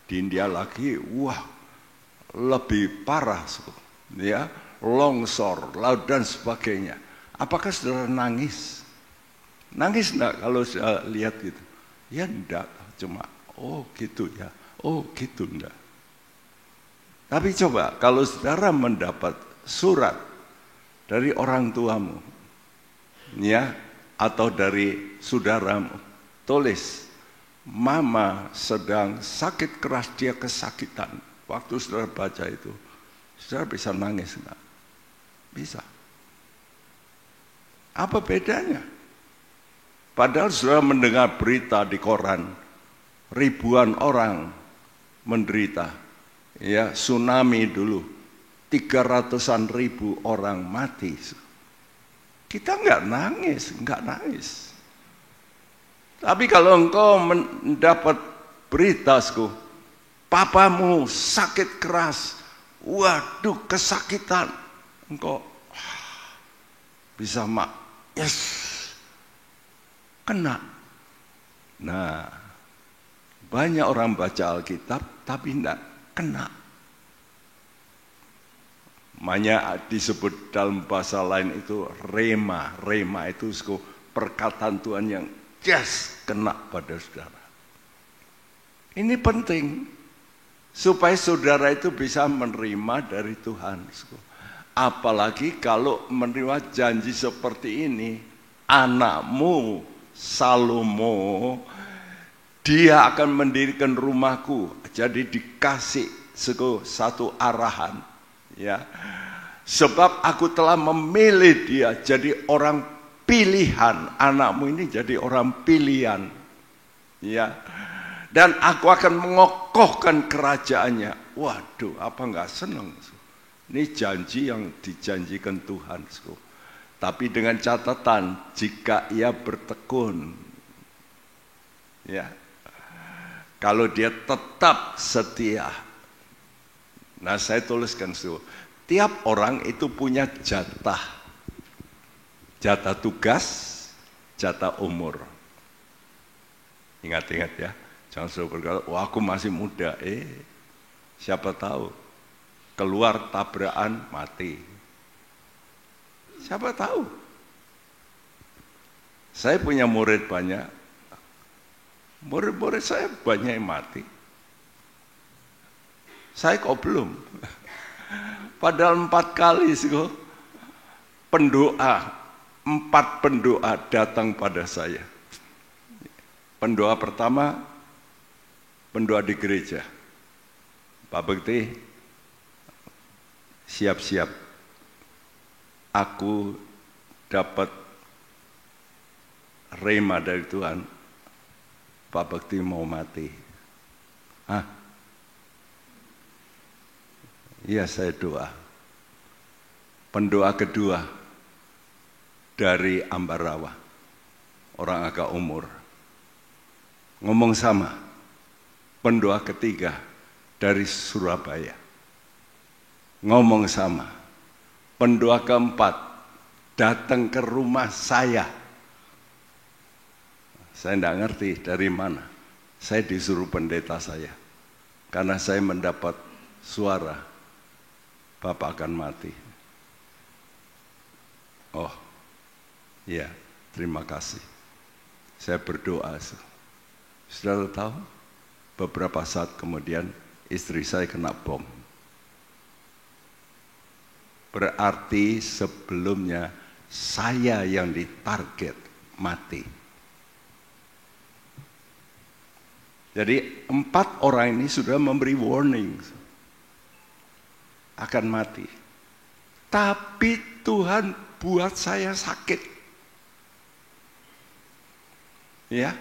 di India lagi, wah, lebih parah, ya, longsor, laut dan sebagainya. Apakah saudara nangis? Nangis enggak kalau saya lihat gitu? Ya enggak, cuma gitu ya, gitu enggak. Tapi coba kalau saudara mendapat surat dari orang tuamu, ya, atau dari saudaramu, tulis, mama sedang sakit keras, dia kesakitan. Waktu saudara baca itu, saudara bisa nangis enggak? Bisa. Apa bedanya? Padahal saudara mendengar berita di koran, ribuan orang menderita. Ya, tsunami dulu, 300-an ribu orang mati. Kita enggak nangis. Tapi kalau engkau mendapat berita, papamu sakit keras, waduh kesakitan, engkau bisa yes, kena. Nah, banyak orang baca Alkitab tapi tidak kena. Makanya disebut dalam bahasa lain itu rema. Rema itu perkataan Tuhan yang kena pada saudara. Ini penting supaya saudara itu bisa menerima dari Tuhan. Apalagi kalau menerima janji seperti ini, anakmu Salomo, dia akan mendirikan rumahku. Jadi dikasih satu arahan, ya. Sebab aku telah memilih dia jadi orang pilihan. Anakmu ini jadi orang pilihan, ya. Dan aku akan mengokohkan kerajaannya. Waduh, apa enggak senang? Ini janji yang dijanjikan Tuhan. Tapi dengan catatan, jika ia bertekun, ya, kalau dia tetap setia. Nah, saya tuliskan tiap orang itu punya jatah tugas, jatah umur. Ingat-ingat ya, jangan selalu berkata, wah aku masih muda. Siapa tahu keluar tabrakan mati. Siapa tahu? Saya punya murid banyak. Murid-murid saya banyak yang mati. Saya kok belum. Padahal 4 kali pendoa, 4 pendoa datang pada saya. Pendoa pertama, pendoa di gereja. Pak Bekti, siap-siap. Aku dapat rema dari Tuhan. Pak Bekti mau mati. Iya, saya doa. Pendoa kedua, dari Ambarawa, orang agak umur. Ngomong sama pendoa ketiga dari Surabaya. Ngomong sama pendoa keempat datang ke rumah saya. Saya tidak ngerti dari mana. Saya disuruh pendeta saya. Karena saya mendapat suara, Bapak akan mati. Oh, ya, terima kasih. Saya berdoa. Saudara tahu, beberapa saat kemudian istri saya kena bom. Berarti sebelumnya saya yang ditarget mati. Jadi 4 orang ini sudah memberi warning akan mati. Tapi Tuhan buat saya sakit. Ya.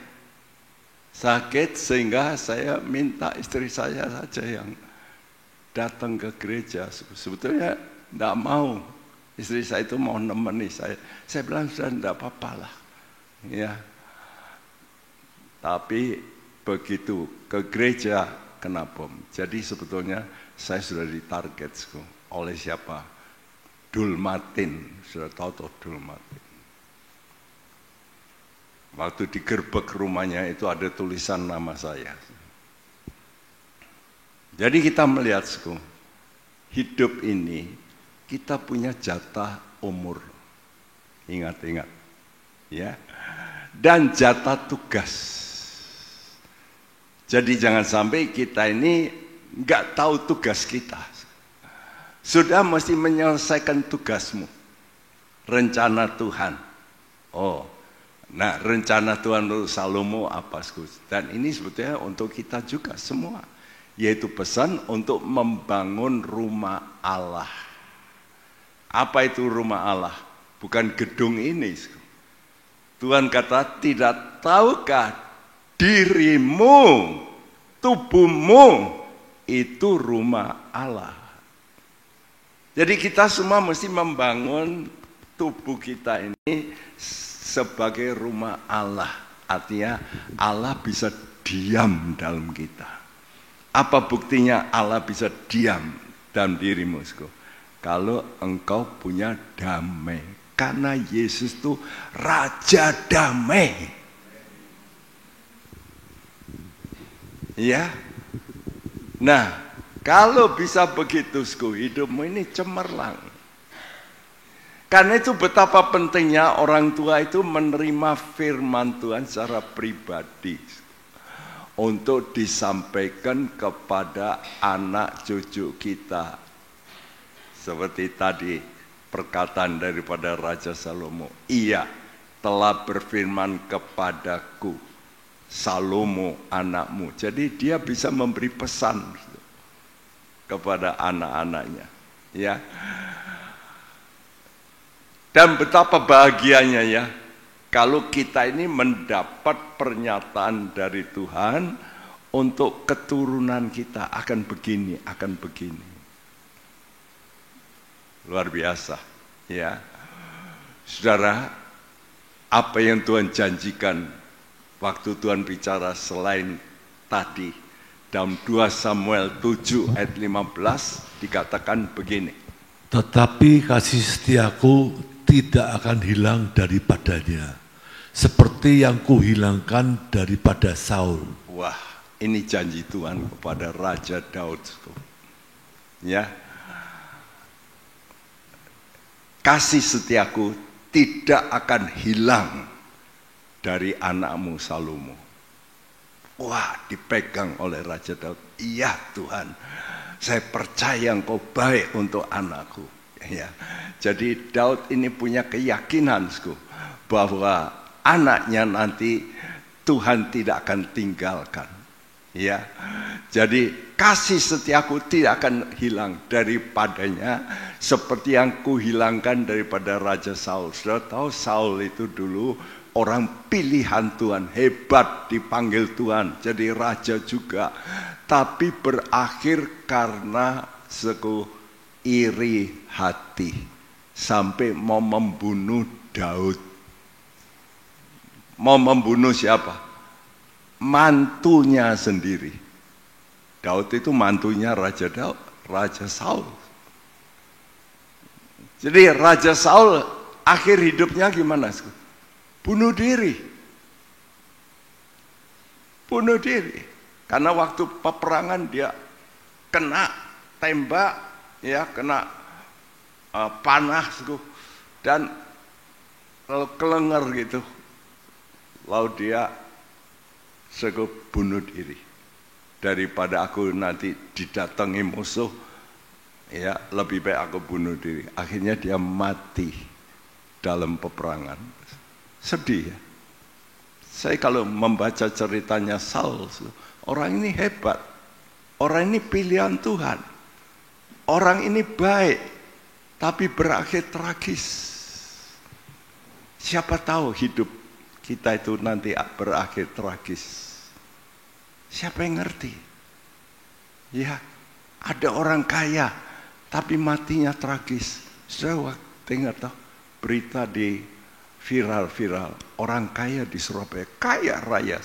Sakit sehingga saya minta istri saya saja yang datang ke gereja. Sebetulnya tidak mau. Istri saya itu mau nemeni saya. Saya bilang sudah tidak apa-apa lah. Ya. Tapi begitu ke gereja kena bom. Jadi sebetulnya saya sudah ditarget oleh siapa? Dulmatin. Sudah tahu tuh Dulmatin. Waktu digerebek rumahnya itu ada tulisan nama saya. Jadi kita melihat hidup ini kita punya jatah umur. Ingat-ingat. Ya. Dan jatah tugas. Jadi jangan sampai kita ini nggak tahu tugas kita. Sudah mesti menyelesaikan tugasmu. Rencana Tuhan. Oh, nah rencana Tuhan untuk Salomo apa? Dan ini sebetulnya untuk kita juga semua. Yaitu pesan untuk membangun rumah Allah. Apa itu rumah Allah? Bukan gedung ini. Tuhan kata, tidak tahukah dirimu, tubuhmu itu rumah Allah. Jadi kita semua mesti membangun tubuh kita ini sebagai rumah Allah. Artinya Allah bisa diam dalam kita. Apa buktinya Allah bisa diam dalam dirimu? Kalau engkau punya damai. Karena Yesus itu Raja Damai. Ya. Nah, kalau bisa begitu, hidupmu ini cemerlang. Karena itu betapa pentingnya orang tua itu menerima firman Tuhan secara pribadi. Untuk disampaikan kepada anak cucu kita. Seperti tadi perkataan daripada Raja Salomo. Ia telah berfirman kepadaku. Salomo anakmu. Jadi dia bisa memberi pesan kepada anak-anaknya, ya. Dan betapa bahagianya ya kalau kita ini mendapat pernyataan dari Tuhan untuk keturunan kita akan begini, akan begini. Luar biasa, ya. Saudara, apa yang Tuhan janjikan waktu Tuhan bicara selain tadi dalam 2 Samuel 7 ayat 15 dikatakan begini. Tetapi kasih setiaku tidak akan hilang daripadanya, seperti yang kuhilangkan daripada Saul. Wah, ini janji Tuhan kepada Raja Daud. Ya. Kasih setiaku tidak akan hilang dari anakmu Salomo. Wah, dipegang oleh Raja Daud. Iya Tuhan, saya percaya engkau baik untuk anakku. Ya. Jadi Daud ini punya keyakinan bahwa anaknya nanti Tuhan tidak akan tinggalkan. Ya. Jadi kasih setiaku tidak akan hilang daripadanya seperti yang kuhilangkan daripada Raja Saul. Sudah tahu Saul itu dulu orang pilihan Tuhan, hebat dipanggil Tuhan, jadi raja juga. Tapi berakhir karena iri hati. Sampai mau membunuh Daud. Mau membunuh siapa? Mantunya sendiri. Daud itu mantunya Raja Saul. Jadi Raja Saul akhir hidupnya gimana? Bunuh diri. Bunuh diri. Karena waktu peperangan dia kena tembak, ya, kena panah dan kelenger gitu. Lalu dia bunuh diri. Daripada aku nanti didatangi musuh, ya lebih baik aku bunuh diri. Akhirnya dia mati dalam peperangan. Sedih ya. Saya kalau membaca ceritanya Saul, orang ini hebat. Orang ini pilihan Tuhan. Orang ini baik, tapi berakhir tragis. Siapa tahu hidup kita itu nanti berakhir tragis. Siapa yang ngerti? Ya, ada orang kaya, tapi matinya tragis. Sudah dengar tahu berita di viral, orang kaya di Surabaya, kaya raya.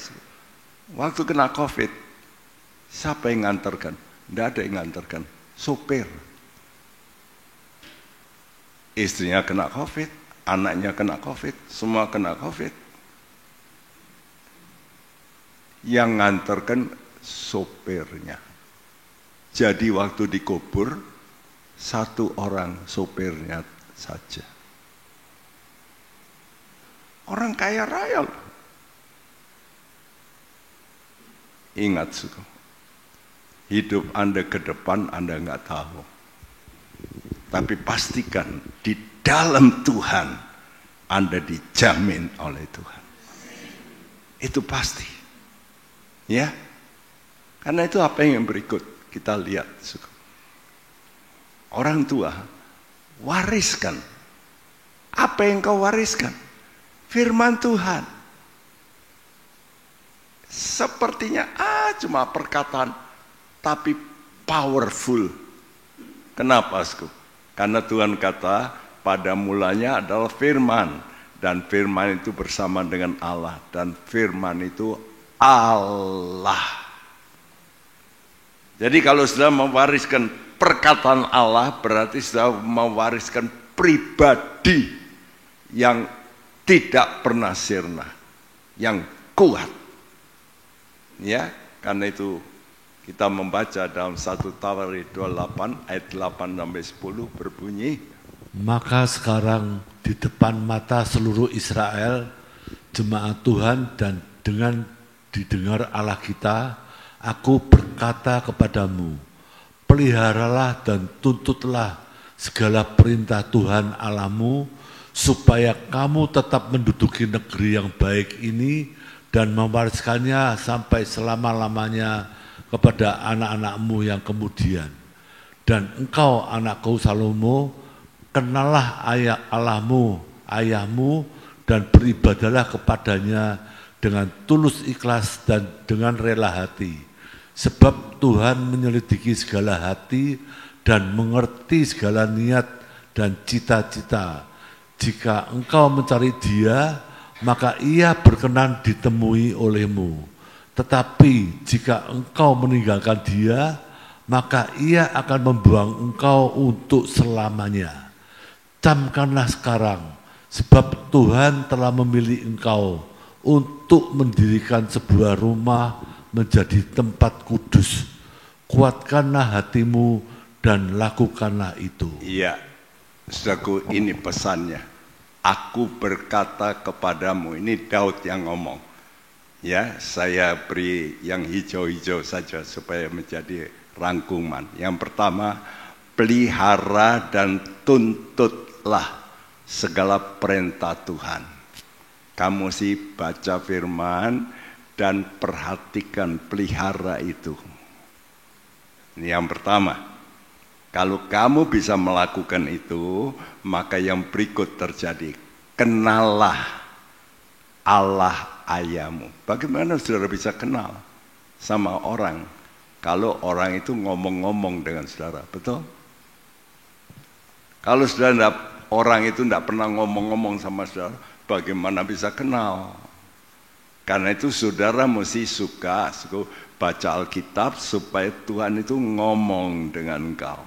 Waktu kena COVID, siapa yang nganterkan? Tidak ada yang nganterkan, sopir. Istrinya kena COVID, anaknya kena COVID, semua kena COVID. Yang nganterkan sopirnya. Jadi waktu dikubur, satu orang sopirnya saja. Orang kaya raya loh. Ingat suku, hidup Anda ke depan Anda nggak tahu. Tapi pastikan di dalam Tuhan Anda dijamin oleh Tuhan. Itu pasti. Ya, karena itu apa yang berikut kita lihat. Orang tua wariskan. Apa yang kau wariskan? Firman Tuhan. Sepertinya cuma perkataan, tapi powerful. Kenapa, Sku? Karena Tuhan kata pada mulanya adalah firman, dan firman itu bersama dengan Allah, dan firman itu Allah. Jadi kalau sudah mewariskan perkataan Allah, berarti sudah mewariskan pribadi yang tidak pernah sirna, yang kuat. Ya, karena itu kita membaca dalam 1 Tawarik 28 ayat 8 sampai 10 berbunyi, maka sekarang di depan mata seluruh Israel, jemaat Tuhan, dan dengan didengar Allah kita, aku berkata kepadamu, peliharalah dan tuntutlah segala perintah Tuhan Allahmu, supaya kamu tetap menduduki negeri yang baik ini dan mewariskannya sampai selama-lamanya kepada anak-anakmu yang kemudian. Dan engkau, anakku Salomo, kenallah Allahmu, ayahmu, dan beribadalah kepadanya dengan tulus ikhlas dan dengan rela hati. Sebab Tuhan menyelidiki segala hati dan mengerti segala niat dan cita-cita. Jika engkau mencari Dia, maka Ia berkenan ditemui olehmu. Tetapi jika engkau meninggalkan Dia, maka Ia akan membuang engkau untuk selamanya. Camkanlah sekarang, sebab Tuhan telah memilih engkau untuk mendirikan sebuah rumah menjadi tempat kudus. Kuatkanlah hatimu dan lakukanlah itu. Iya, saudaraku, ini pesannya. Aku berkata kepadamu, ini Daud yang ngomong. Ya, saya beri yang hijau-hijau saja supaya menjadi rangkuman. Yang pertama, pelihara dan tuntutlah segala perintah Tuhan. Kamu sih baca firman dan perhatikan, pelihara itu. Ini yang pertama. Kalau kamu bisa melakukan itu, maka yang berikut terjadi. Kenallah Allah ayahmu. Bagaimana saudara bisa kenal sama orang kalau orang itu ngomong-ngomong dengan saudara? Betul? Kalau saudara orang itu tidak pernah ngomong-ngomong sama saudara, bagaimana bisa kenal? Karena itu saudara mesti suka baca Alkitab supaya Tuhan itu ngomong dengan engkau.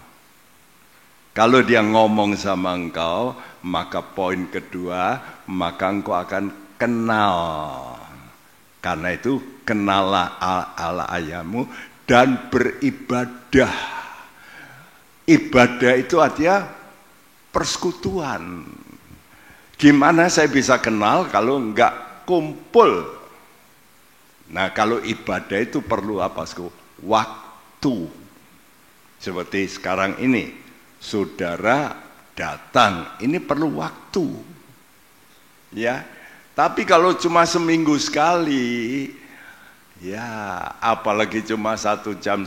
Kalau dia ngomong sama engkau, maka poin kedua, maka engkau akan kenal. Karena itu kenallah Allah ayahmu dan beribadah. Ibadah itu artinya persekutuan. Gimana saya bisa kenal kalau enggak kumpul? Nah, kalau ibadah itu perlu apa? Waktu. Seperti sekarang ini, saudara datang, ini perlu waktu. Ya, tapi kalau cuma seminggu sekali, ya apalagi cuma 1,5 jam,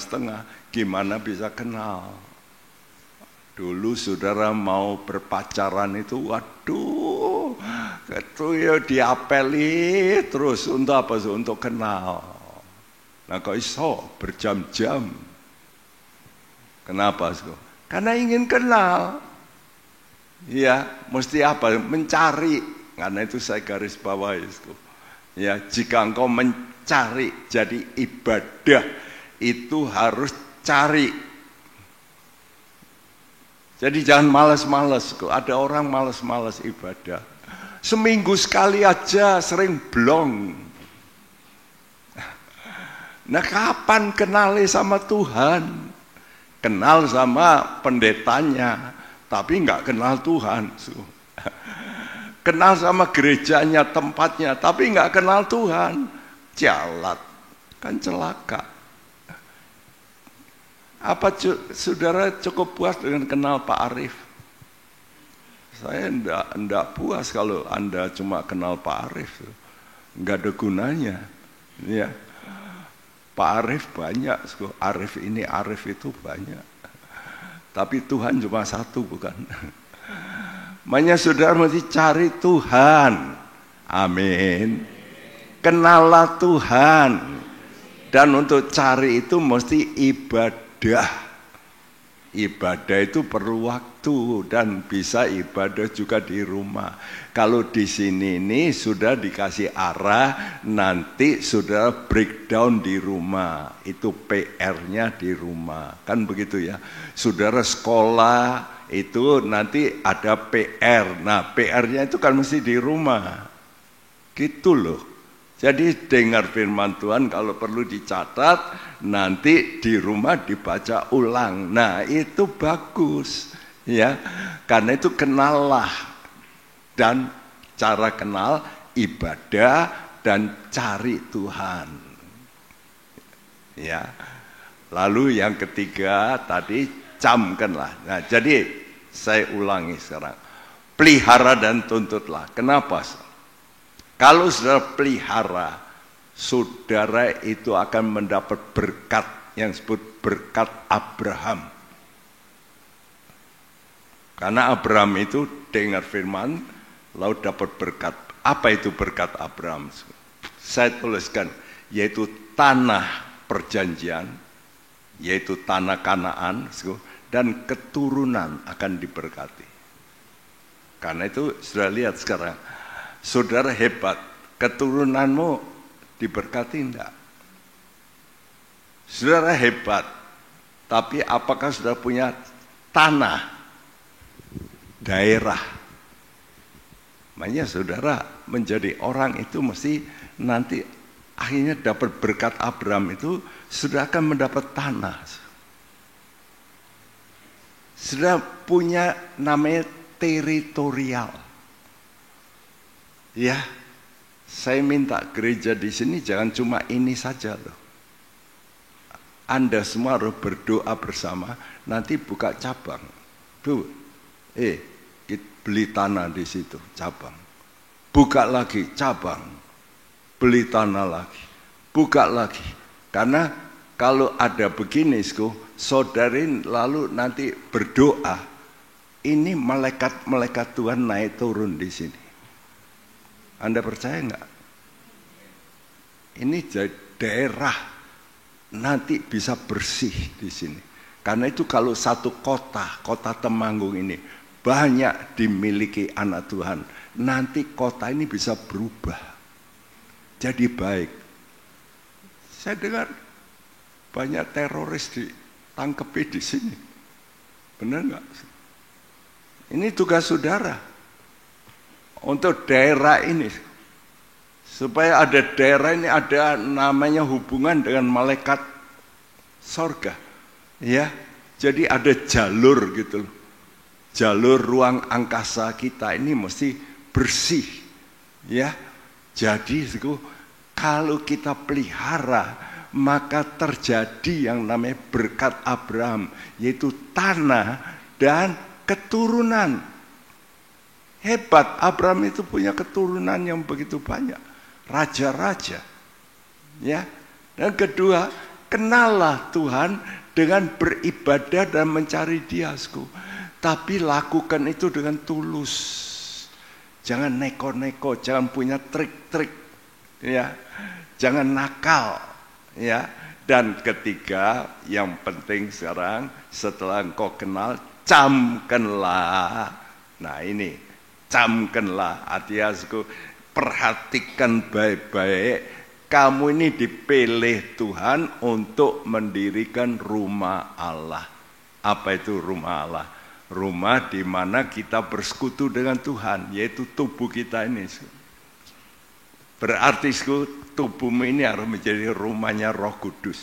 gimana bisa kenal? Dulu saudara mau berpacaran itu, waduh, itu ya diapeli terus untuk apa? Untuk kenal. Nah kok iso berjam-jam? Kenapa? Karena ingin kenal. Ya, mesti apa? Mencari. Karena itu saya garis bawahi. Ya, jika engkau mencari, jadi ibadah itu harus cari. Jadi jangan malas-malas. Ada orang malas-malas ibadah. Seminggu sekali aja sering blong. Nah kapan kenali sama Tuhan? Kenal sama pendetanya, tapi nggak kenal Tuhan. Kenal sama gerejanya, tempatnya, tapi nggak kenal Tuhan. Jalat, kan celaka. Apa saudara cukup puas dengan kenal Pak Arif? Saya enggak puas kalau Anda cuma kenal Pak Arif. Enggak ada gunanya. Ya. Pak Arif banyak, Arif ini, Arif itu banyak. Tapi Tuhan cuma satu, bukan? Makanya saudara mesti cari Tuhan. Amin. Kenallah Tuhan. Dan untuk cari itu mesti ibadah. Ibadah itu perlu waktu dan bisa ibadah juga di rumah. Kalau di sini ini sudah dikasih arah, nanti sudah breakdown di rumah. Itu PR-nya di rumah. Kan begitu ya. Saudara sekolah itu nanti ada PR. Nah, PR-nya itu kan mesti di rumah. Gitu loh. Jadi dengar firman Tuhan kalau perlu dicatat, nanti di rumah dibaca ulang. Nah itu bagus ya, karena itu kenallah. Dan cara kenal ibadah dan cari Tuhan. Ya. Lalu yang ketiga tadi camkanlah. Nah jadi saya ulangi sekarang. Pelihara dan tuntutlah. Kenapa? Kalau saudara pelihara, saudara itu akan mendapat berkat yang disebut berkat Abraham. Karena Abraham itu dengar firman, lalu dapat berkat. Apa itu berkat Abraham? Saya tuliskan, yaitu tanah perjanjian, yaitu tanah Kanaan, dan keturunan akan diberkati. Karena itu sudah lihat sekarang, saudara hebat, keturunanmu diberkati enggak? Saudara hebat, tapi apakah saudara punya tanah, daerah? Makanya saudara menjadi orang itu mesti nanti akhirnya dapat berkat Abraham itu sudah akan mendapat tanah. Sudah punya namanya teritorial. Ya, saya minta gereja di sini jangan cuma ini saja loh. Anda semua harus berdoa bersama, nanti buka cabang. Tuh, beli tanah di situ, cabang. Buka lagi, cabang. Beli tanah lagi. Buka lagi. Karena kalau ada begini, saudarin lalu nanti berdoa. Ini malaikat-malaikat Tuhan naik turun di sini. Anda percaya enggak? Ini daerah nanti bisa bersih di sini. Karena itu kalau satu kota Temanggung ini banyak dimiliki anak Tuhan, nanti kota ini bisa berubah jadi baik. Saya dengar banyak teroris ditangkepi di sini. Benar nggak? Ini tugas saudara untuk daerah ini, supaya ada daerah ini ada namanya hubungan dengan malaikat sorga, ya. Jadi ada jalur gitu loh. Jalur ruang angkasa kita ini mesti bersih, ya. Jadi kalau kita pelihara, maka terjadi yang namanya berkat Abraham, yaitu tanah dan keturunan. Hebat, Abraham itu punya keturunan yang begitu banyak, raja-raja, ya. Dan kedua, kenallah Tuhan dengan beribadah dan mencari Dia, tapi lakukan itu dengan tulus. Jangan neko-neko, jangan punya trik-trik, ya. Jangan nakal, ya. Dan ketiga, yang penting sekarang setelah engkau kenal, camkanlah. Nah ini, camkanlah, hati-hatiku, perhatikan baik-baik. Kamu ini dipilih Tuhan untuk mendirikan rumah Allah. Apa itu rumah Allah? Rumah di mana kita bersekutu dengan Tuhan, yaitu tubuh kita ini. Berarti tubuhmu ini harus menjadi rumahnya Roh Kudus.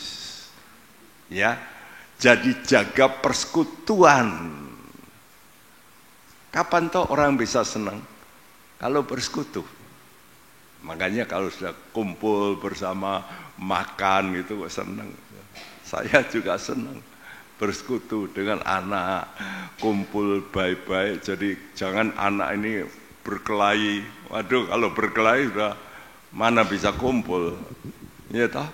Ya. Jadi jaga persekutuan. Kapan toh orang bisa senang? Kalau bersekutu. Makanya kalau sudah kumpul bersama makan gitu senang. Saya juga senang bersekutu dengan anak, kumpul baik-baik. Jadi jangan anak ini berkelahi. Waduh, kalau berkelahi sudah mana bisa kumpul. Ya toh?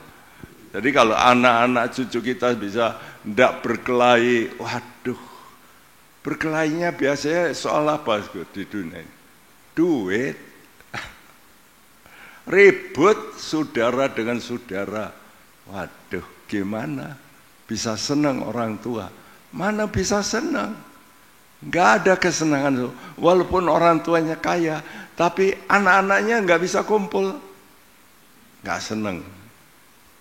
Jadi kalau anak-anak cucu kita bisa tidak berkelahi, waduh. Berkelahinya biasanya soal apa di dunia ini? Duit. Ribut saudara dengan saudara. Waduh, gimana bisa senang orang tua? Mana bisa senang? Nggak ada kesenangan. Walaupun orang tuanya kaya, tapi anak-anaknya nggak bisa kumpul. Nggak senang.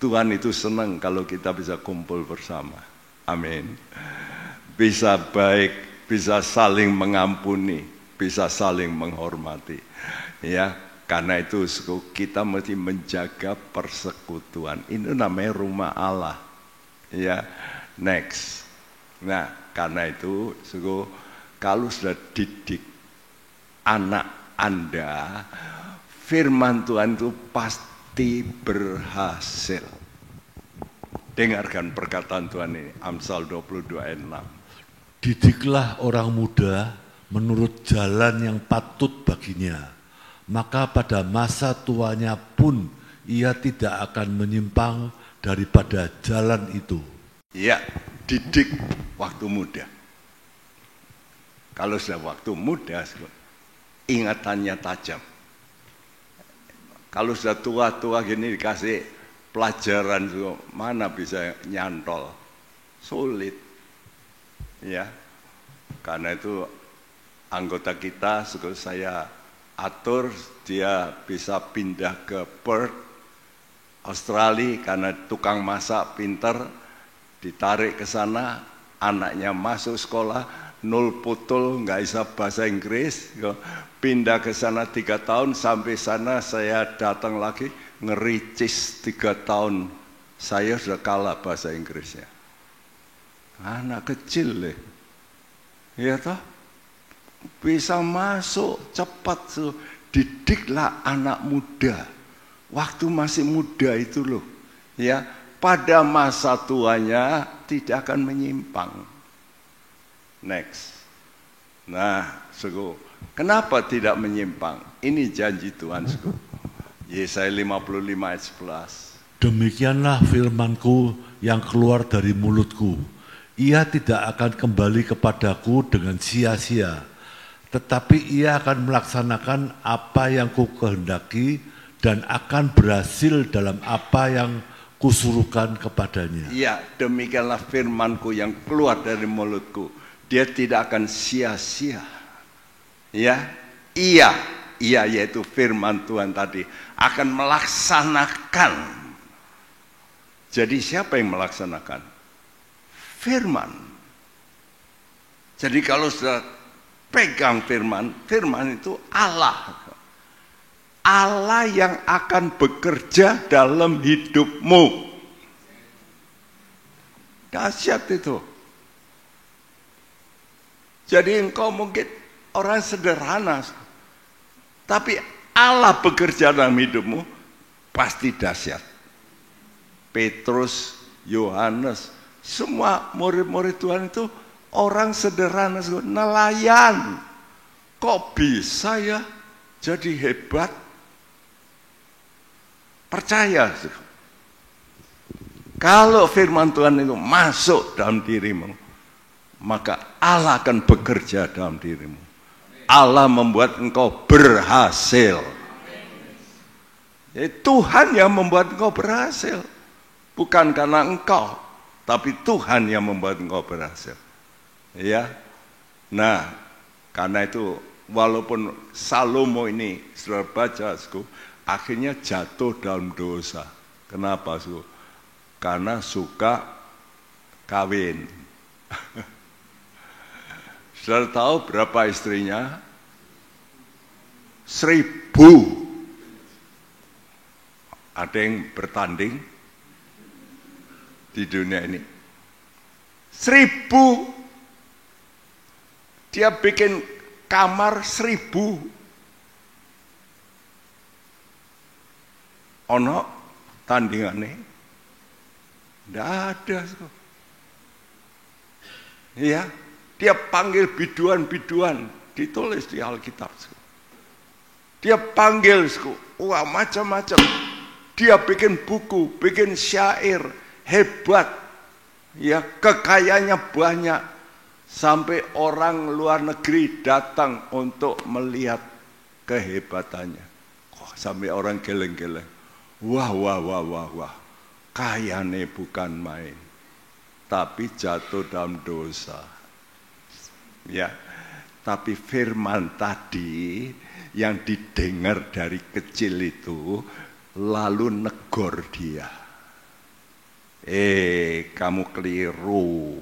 Tuhan itu senang kalau kita bisa kumpul bersama. Amin. Bisa baik, bisa saling mengampuni, bisa saling menghormati. Ya. Karena itu kita mesti menjaga persekutuan. Ini namanya rumah Allah. Ya, next. Nah, karena itu kalau sudah didik anak Anda, firman Tuhan itu pasti berhasil. Dengarkan perkataan Tuhan ini, Amsal 22 ayat 6. Didiklah orang muda menurut jalan yang patut baginya. Maka pada masa tuanya pun ia tidak akan menyimpang daripada jalan itu. Ya, didik waktu muda. Kalau sudah waktu muda, ingatannya tajam. Kalau sudah tua-tua gini dikasih pelajaran, mana bisa nyantol? Sulit. Ya, karena itu anggota kita, saya atur dia bisa pindah ke Perth, Australia, karena tukang masak pinter, ditarik ke sana, anaknya masuk sekolah, 0 putul, nggak bisa bahasa Inggris, pindah ke sana 3 tahun, sampai sana saya datang lagi, ngericis 3 tahun, saya sudah kalah bahasa Inggrisnya. Anak kecil ya toh? Bisa masuk cepat, didiklah anak muda. Waktu masih muda itu loh, ya, pada masa tuanya tidak akan menyimpang. Next. Nah, kenapa tidak menyimpang? Ini janji Tuhan, Yesaya 55 ayat 11. Demikianlah firmanku yang keluar dari mulutku. Ia tidak akan kembali kepadaku dengan sia-sia, tetapi ia akan melaksanakan apa yang kukehendaki dan akan berhasil dalam apa yang kusuruhkan kepadanya. Ya, demikianlah firmanku yang keluar dari mulutku. Dia tidak akan sia-sia. Ya, iya yaitu firman Tuhan tadi akan melaksanakan. Jadi siapa yang melaksanakan? Firman. Jadi kalau sudah pegang firman, firman itu Allah. Allah yang akan bekerja dalam hidupmu. Dahsyat itu. Jadi engkau mungkin orang sederhana, tapi Allah bekerja dalam hidupmu, pasti dahsyat. Petrus, Yohanes, semua murid-murid Tuhan itu orang sederhana, nelayan. Kok bisa ya jadi hebat? Percaya. Kalau firman Tuhan itu masuk dalam dirimu, maka Allah akan bekerja dalam dirimu. Allah membuat engkau berhasil. Jadi Tuhan yang membuat engkau berhasil. Bukan karena engkau, tapi Tuhan yang membuat engkau berhasil. Ya. Nah, karena itu walaupun Salomo ini sudah baca, akhirnya jatuh dalam dosa. Kenapa, Karena suka kawin. Sudah tahu berapa istrinya? 1000. Ada yang bertanding di dunia ini. 1000. Dia bikin kamar 1000. Ono tandingannya? Tidak ada. Iya, dia panggil biduan-biduan, ditulis di Alkitab. Dia panggil, wah macam-macam. Dia bikin buku, bikin syair, hebat. Ya, kekayaannya banyak. Sampai orang luar negeri datang untuk melihat kehebatannya. Sampai orang geleng-geleng. Wah. Kayane bukan main. Tapi jatuh dalam dosa. Ya. Tapi firman tadi yang didengar dari kecil itu lalu negor dia. Kamu keliru.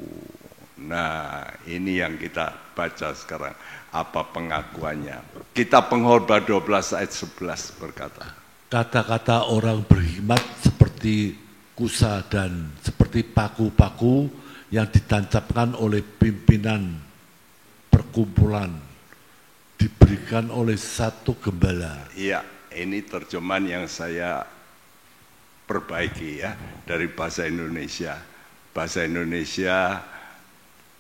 Nah, ini yang kita baca sekarang. Apa pengakuannya? Kitab Pengkhotbah 12 ayat 11 berkata, kata-kata orang berhikmat seperti kusa dan seperti paku-paku yang ditancapkan oleh pimpinan perkumpulan diberikan oleh satu gembala. Iya, ini terjemahan yang saya perbaiki ya dari bahasa Indonesia. Bahasa Indonesia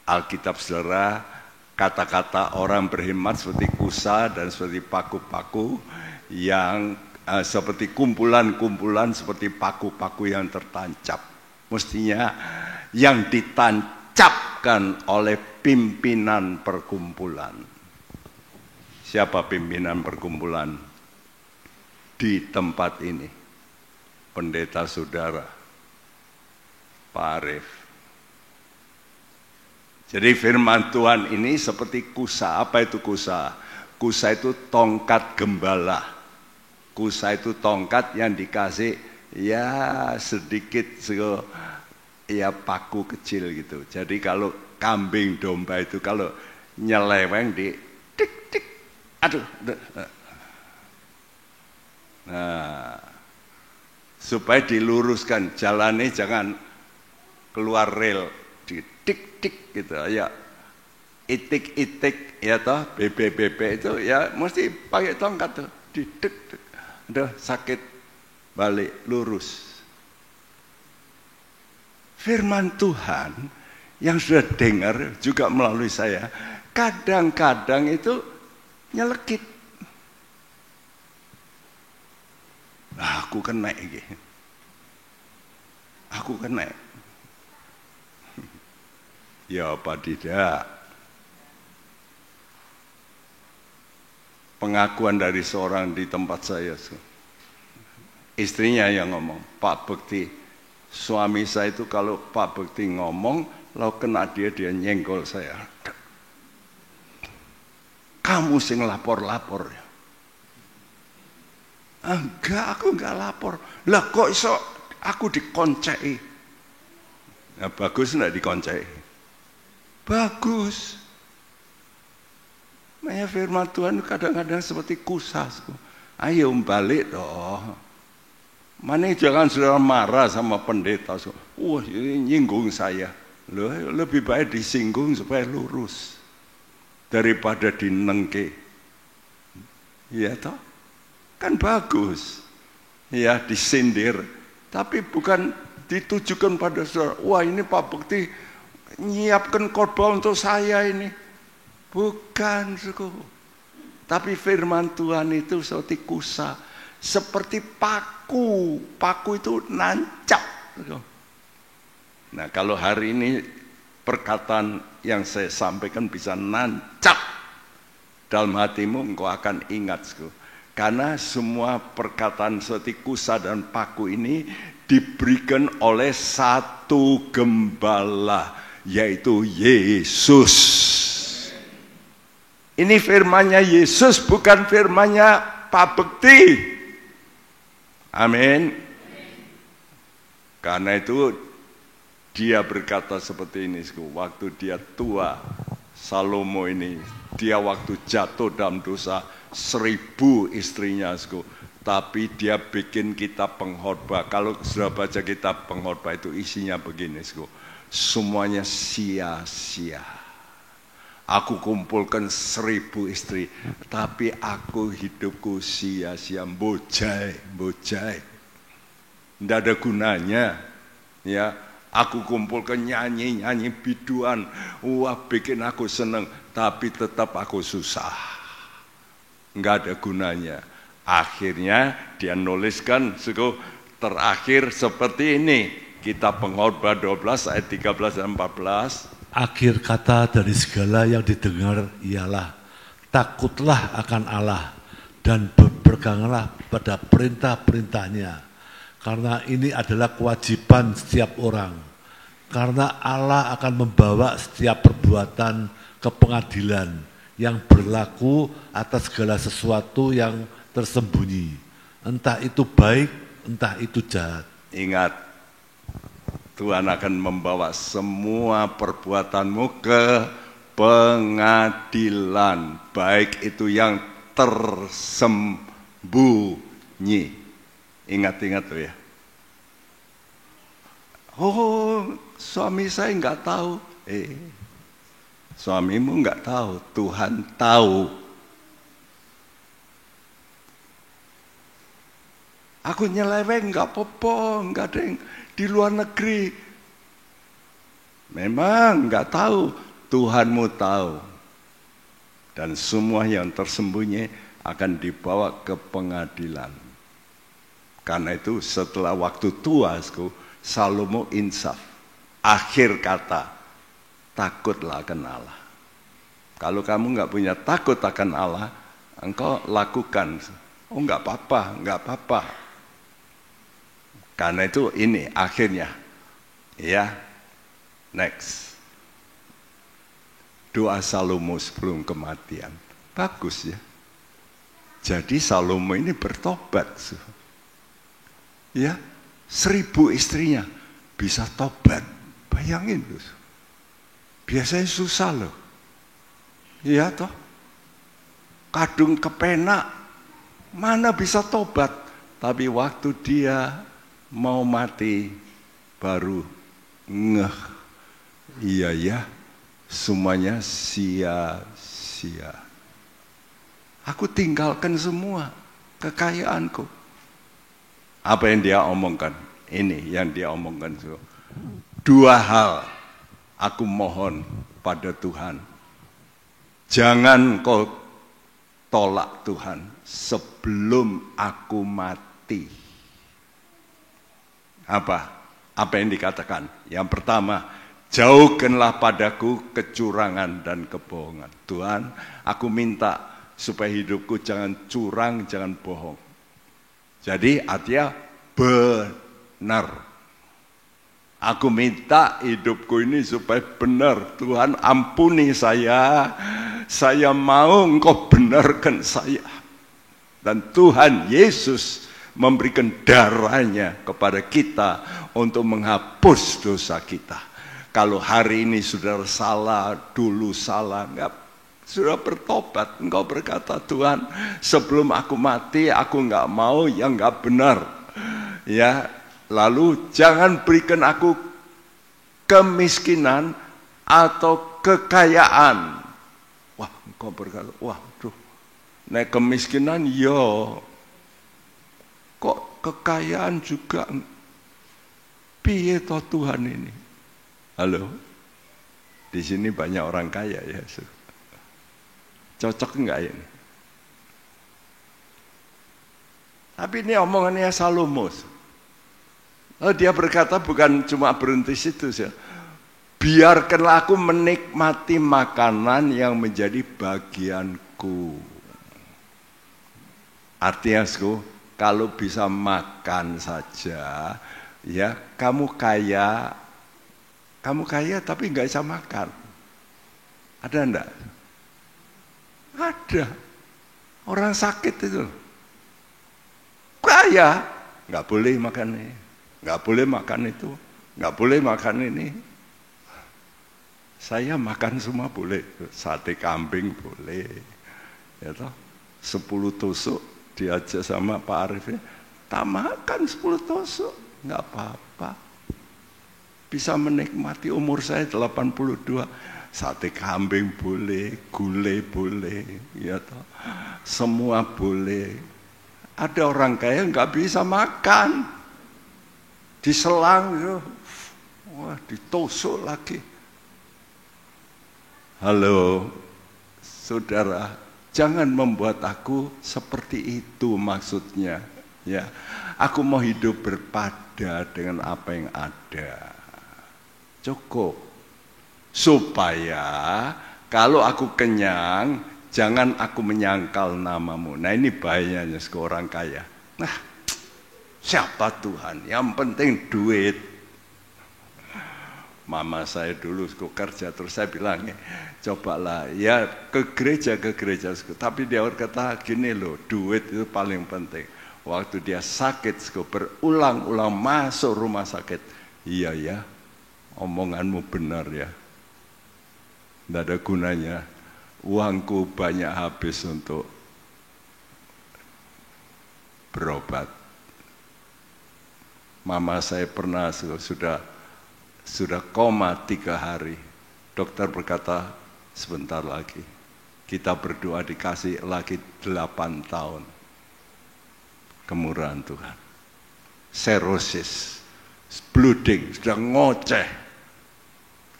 Alkitab Saudara, kata-kata orang berhikmat seperti kusa dan seperti paku-paku yang seperti kumpulan-kumpulan seperti paku-paku yang tertancap. Mestinya yang ditancapkan oleh pimpinan perkumpulan. Siapa pimpinan perkumpulan di tempat ini? Pendeta saudara Pak Arif. Jadi firman Tuhan ini seperti kusa. Apa itu kusa? Kusa itu tongkat gembala. Kusa itu tongkat yang dikasih ya sedikit ya paku kecil gitu. Jadi kalau kambing domba itu kalau nyeleweng di tik tik, aduh. Nah, supaya diluruskan jalannya jangan keluar rel di tik tik gitu ya. Itik-itik ya toh, bebe-bebe itu ya mesti pakai tongkat tuh di tik tik. Udah sakit balik lurus. Firman Tuhan yang sudah dengar juga melalui saya kadang-kadang itu nyelekit. Aku kena iki. Aku kena. Ya apa tidak? Pengakuan dari seorang di tempat saya, istrinya yang ngomong, Pak Bekti, suami saya itu kalau Pak Bekti ngomong, lalu kena dia nyenggol saya. kamu sing lapor-lapor ya. Enggak, aku enggak lapor. Lah kok iso aku dikonceki? Nah, bagus enggak dikonceki? Bagus. Makanya firman Tuhan kadang-kadang seperti kusas. Ayo balik toh. Mana jangan sudah marah sama pendeta. Wah, ini nyinggung saya. Loh, lebih baik disinggung supaya lurus daripada dinengke. Iya toh? Kan bagus. Ya, disindir. Tapi bukan ditujukan pada saudara. Wah, ini Pak Bekti nyiapkan khotbah untuk saya ini. Bukan, suku. Tapi firman Tuhan itu seperti kusa, seperti paku. Paku itu nancap. Nah, kalau hari ini perkataan yang saya sampaikan bisa nancap dalam hatimu, engkau akan ingat, suku. Karena semua perkataan seperti kusa dan paku ini diberikan oleh satu gembala, yaitu Yesus. Ini firmannya Yesus, bukan firmannya Pak Bekti. Amin. Karena itu dia berkata seperti ini, waktu dia tua, Salomo ini, dia waktu jatuh dalam dosa, 1000 istrinya, tapi dia bikin kitab pengkhotbah. Kalau sudah baca kitab pengkhotbah itu isinya begini, semuanya sia-sia. Aku kumpulkan 1000 istri, tapi aku hidupku sia-sia, bojai. Tidak ada gunanya. Ya, aku kumpulkan nyanyi biduan, wah bikin aku seneng, tapi tetap aku susah. Enggak ada gunanya. Akhirnya dia nuliskan terakhir seperti ini. Kitab Pengkhotbah 12 ayat 13 dan 14. Akhir kata dari segala yang didengar ialah takutlah akan Allah dan berpeganglah pada perintah-perintahnya. Karena ini adalah kewajiban setiap orang. Karena Allah akan membawa setiap perbuatan ke pengadilan yang berlaku atas segala sesuatu yang tersembunyi. Entah itu baik, entah itu jahat. Ingat, Tuhan akan membawa semua perbuatanmu ke pengadilan. Baik itu yang tersembunyi. Ingat-ingat tuh ya. Oh, suami saya enggak tahu. Suamimu enggak tahu, Tuhan tahu. Aku nyeleweng enggak apa-apa, enggak ada yang di luar negeri. Memang enggak tahu, Tuhanmu tahu. Dan semua yang tersembunyi akan dibawa ke pengadilan. Karena itu setelah waktu tua, Salomo insaf. Akhir kata, takutlah akan Allah. Kalau kamu nggak punya takut akan Allah, engkau lakukan. Oh nggak apa-apa. Karena itu ini akhirnya. Ya, next. Doa Salomo sebelum kematian. Bagus ya. Jadi Salomo ini bertobat. Ya, 1000 istrinya bisa tobat. Bayangin loh. Biasanya susah loh. Iya toh. Kadung kepenak. Mana bisa tobat. Tapi waktu dia mau mati. Baru ngeh. Iya ya. Semuanya sia-sia. Aku tinggalkan semua kekayaanku. Apa yang dia omongkan? Ini yang dia omongkan. 2 hal. Aku mohon pada Tuhan, jangan kau tolak Tuhan sebelum aku mati. Apa yang dikatakan? Yang pertama, jauhkanlah padaku kecurangan dan kebohongan. Tuhan, aku minta supaya hidupku jangan curang, jangan bohong. Jadi artinya benar. Aku minta hidupku ini supaya benar. Tuhan ampuni saya. Saya mau engkau benarkan saya. Dan Tuhan Yesus memberikan darahnya kepada kita untuk menghapus dosa kita. Kalau hari ini saudara salah, dulu salah, enggak, sudah bertobat, engkau berkata, Tuhan, sebelum aku mati, aku enggak mau yang enggak benar. Ya, lalu jangan berikan aku kemiskinan atau kekayaan. Wah, engkau berkata, waduh, nek kemiskinan yo, kok kekayaan juga, piye toh Tuhan ini? Halo, di sini banyak orang kaya ya, cocok enggak ini? Tapi ini omongannya Salomo. Dia berkata bukan cuma berhenti situ sih. Biarkanlah aku menikmati makanan yang menjadi bagianku. Artinya, kalau bisa makan saja, ya kamu kaya tapi nggak bisa makan. Ada enggak? Ada. Orang sakit itu kaya, nggak boleh makan ini, nggak boleh makan itu, nggak boleh makan ini. Saya makan semua boleh, sate kambing boleh, ya toh, 10 tusuk diajak sama Pak Arif, tak makan 10 tusuk, nggak apa-apa. Bisa menikmati, umur saya 82, sate kambing boleh, gulai boleh, ya toh, semua boleh. Ada orang kaya nggak bisa makan, diselang, ya, wah ditusuk lagi. Halo, saudara, jangan membuat aku seperti itu maksudnya. Ya, aku mau hidup berpada dengan apa yang ada. Cukup. Supaya kalau aku kenyang, jangan aku menyangkal namamu. Nah ini bahayanya seorang kaya. Nah, siapa Tuhan? Yang penting duit. Mama saya dulu kerja, terus saya bilang, cobalah ya ke gereja. Tapi dia berkata gini loh, duit itu paling penting. Waktu dia sakit, berulang-ulang masuk rumah sakit. Iya ya, omonganmu benar ya. Tidak ada gunanya. Uangku banyak habis untuk berobat. Mama saya pernah sudah koma 3 hari. Dokter berkata, sebentar lagi. Kita berdoa dikasih lagi 8 tahun. Kemurahan Tuhan. Serosis, bleeding, sudah ngoceh.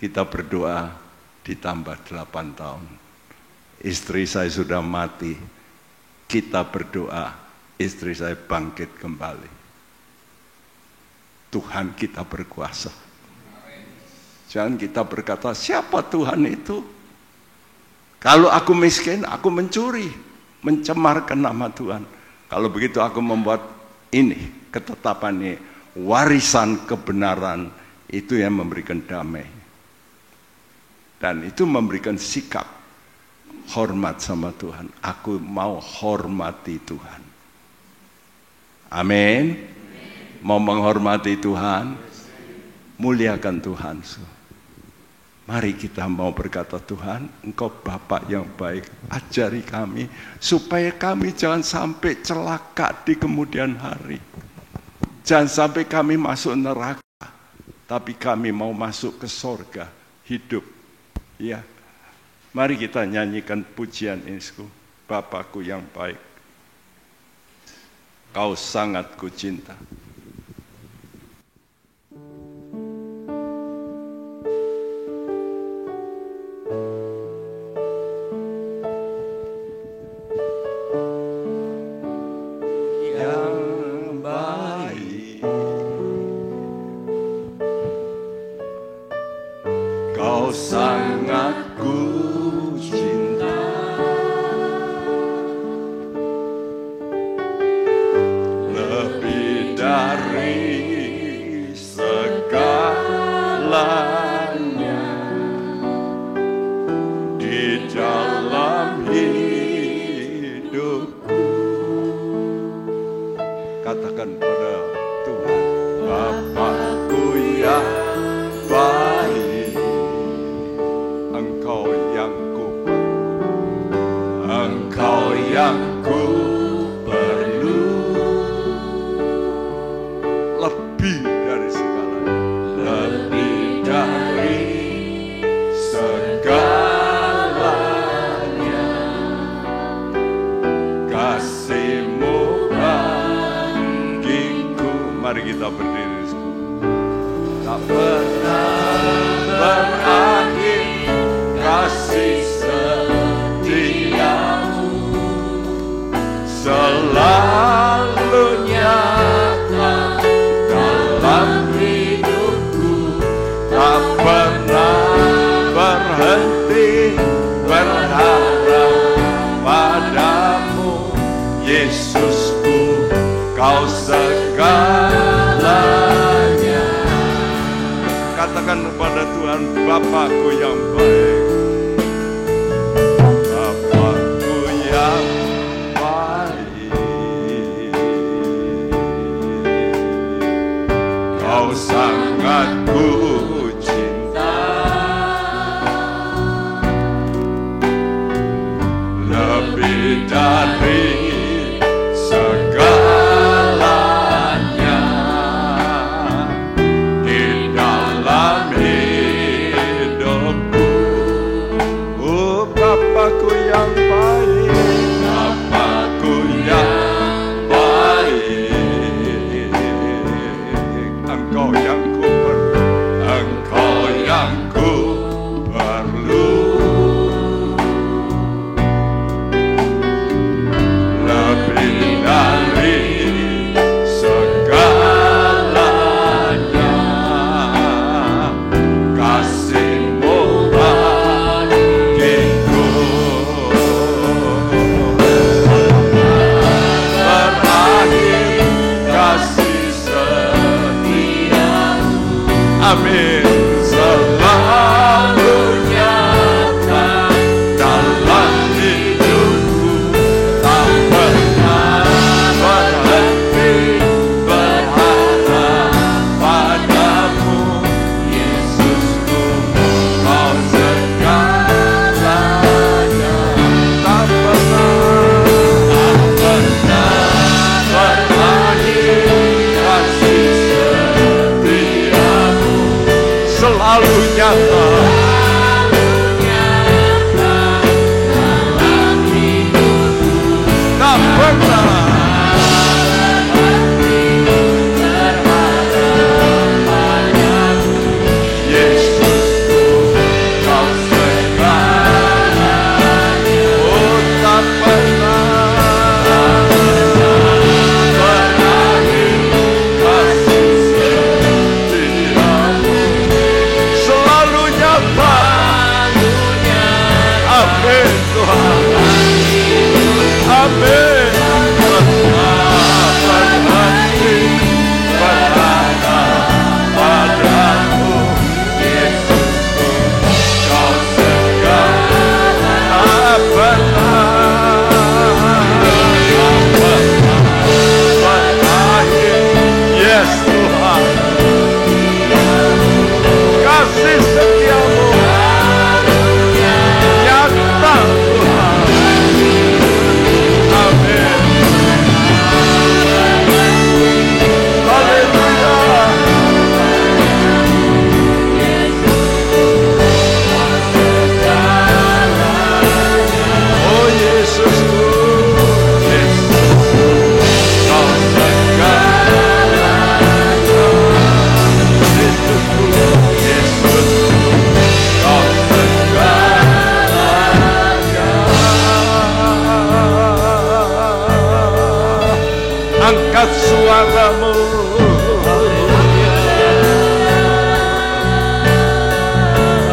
Kita berdoa ditambah 8 tahun. Istri saya sudah mati. Kita berdoa, istri saya bangkit kembali. Tuhan kita berkuasa. Jangan kita berkata, siapa Tuhan itu? Kalau aku miskin, aku mencuri, mencemarkan nama Tuhan. Kalau begitu aku membuat ini, ketetapan ini, warisan kebenaran, itu yang memberikan damai. Dan itu memberikan sikap, hormat sama Tuhan. Aku mau hormati Tuhan. Amin. Mau menghormati Tuhan, muliakan Tuhan. Mari kita mau berkata, Tuhan, Engkau Bapa yang baik, ajari kami supaya kami jangan sampai celaka di kemudian hari. Jangan sampai kami masuk neraka, tapi kami mau masuk ke sorga, hidup. Ya, mari kita nyanyikan pujian ini, Bapakku yang baik, Kau sangat kucinta. Di dalam kepada Tuhan, Bapakku yang baik. Bapakku yang baik, Kau sangat ku cinta, lebih dari segalanya di dalam hidupku. Oh, Bapakku yang baik, Bapakku yang baik, Engkau yang ku perlu, Engkau yang ku perlu. Lebih dari segalanya, kasih-Mu bagiku. Berakhir kasih setia-Mu, amin, selalu nyata dalam hidupku. Tak pernah berhenti berharap padamu, Yesusku, Kau segalanya. Tak pernah berakhir kasih setia-Mu, selalu nyata. Tak pernah Yesusku, Kau segalanya. Oh, tak pernah berakhir kasih setia-Mu, selalu nyata. Amin Tuhan, amin. Berhenti berharap padamu, Yesusku, Kau segalanya. Tak pernah berakhir, yes Tuhan, kasih setia-Mu nyata Tuhan. Amin. Haleluya. Oh Yesusku, Yesusku, Kau segalanya. Yesusku, Yesusku, Kau segalanya. Angkat suaramu,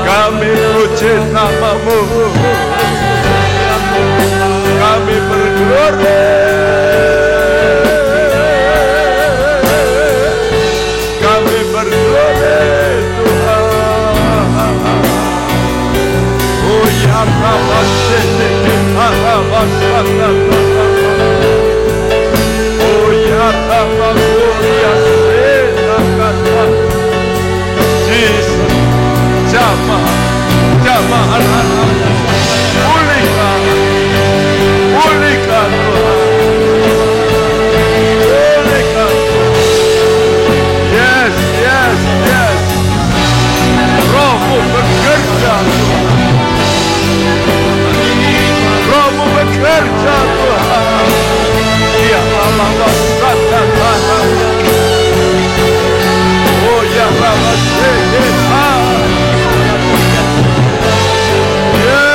kami puji nama-Mu, kami berglory, kami berglory Tuhan. Oh ya Rabba Sete Arabasana, oh ya Rabba Gloria Sena Kata, Jesus, jamaah anak-anakmu, pulihkan Tuhan, pulihkan Tuhan. Yes, yes, yes. Roh-Mu bekerja Tuhan, Roh-Mu bekerja Tuhan. Ya Allah, wasata tanah. Oh ya Allah, sedih. Yeah.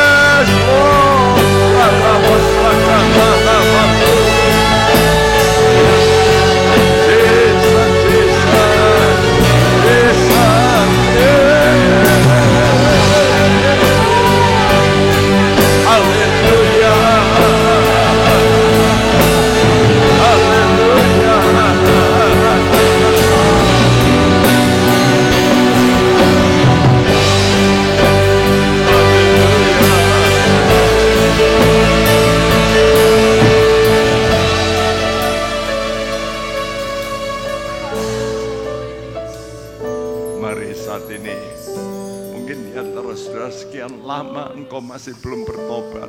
mungkin di antara saudara sekian lama engkau masih belum bertobat.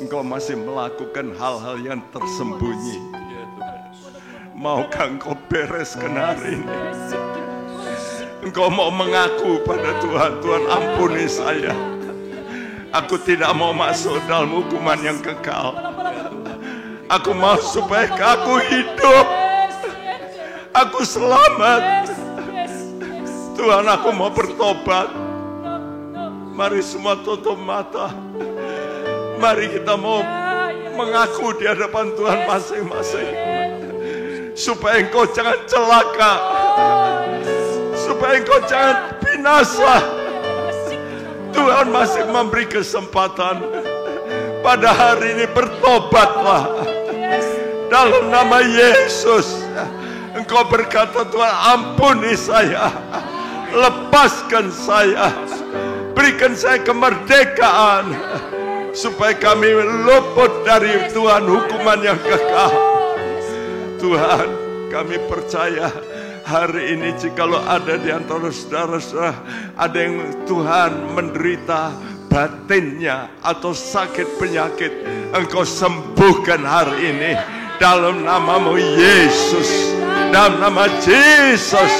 Engkau masih melakukan hal-hal yang tersembunyi. Maukah engkau bereskan hari ini? Engkau mau mengaku pada Tuhan, Tuhan ampuni saya. Aku tidak mau masuk dalam hukuman yang kekal. Aku mau supaya aku hidup. Aku selamat. Tuhan, aku mau bertobat. Mari semua tutup mata. Mari kita mau mengaku di hadapan Tuhan masing-masing. Supaya engkau jangan celaka. Supaya engkau jangan binasa. Tuhan masih memberi kesempatan. Pada hari ini bertobatlah. Dalam nama Yesus. Engkau berkata, Tuhan ampuni saya. Lepaskan saya. Berikan saya kemerdekaan. Supaya kami luput dari Tuhan hukuman yang kekal. Tuhan, kami percaya hari ini jikalau ada di antara saudara-saudara ada yang Tuhan menderita batinnya atau sakit penyakit, Engkau sembuhkan hari ini dalam namamu Yesus. Dalam nama Yesus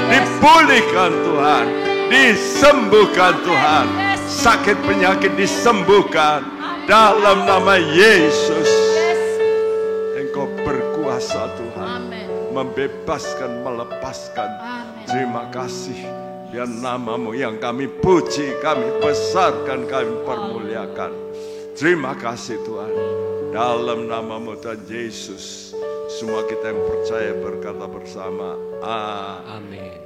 dipulihkan Tuhan, disembuhkan Tuhan, sakit penyakit disembuhkan dalam nama Yesus. Engkau berkuasa Tuhan, membebaskan, melepaskan. Terima kasih. Biar namamu yang kami puji, kami besarkan, kami permuliakan. Terima kasih Tuhan. Dalam namamu Tuhan Yesus, semua kita yang percaya berkata bersama, amin.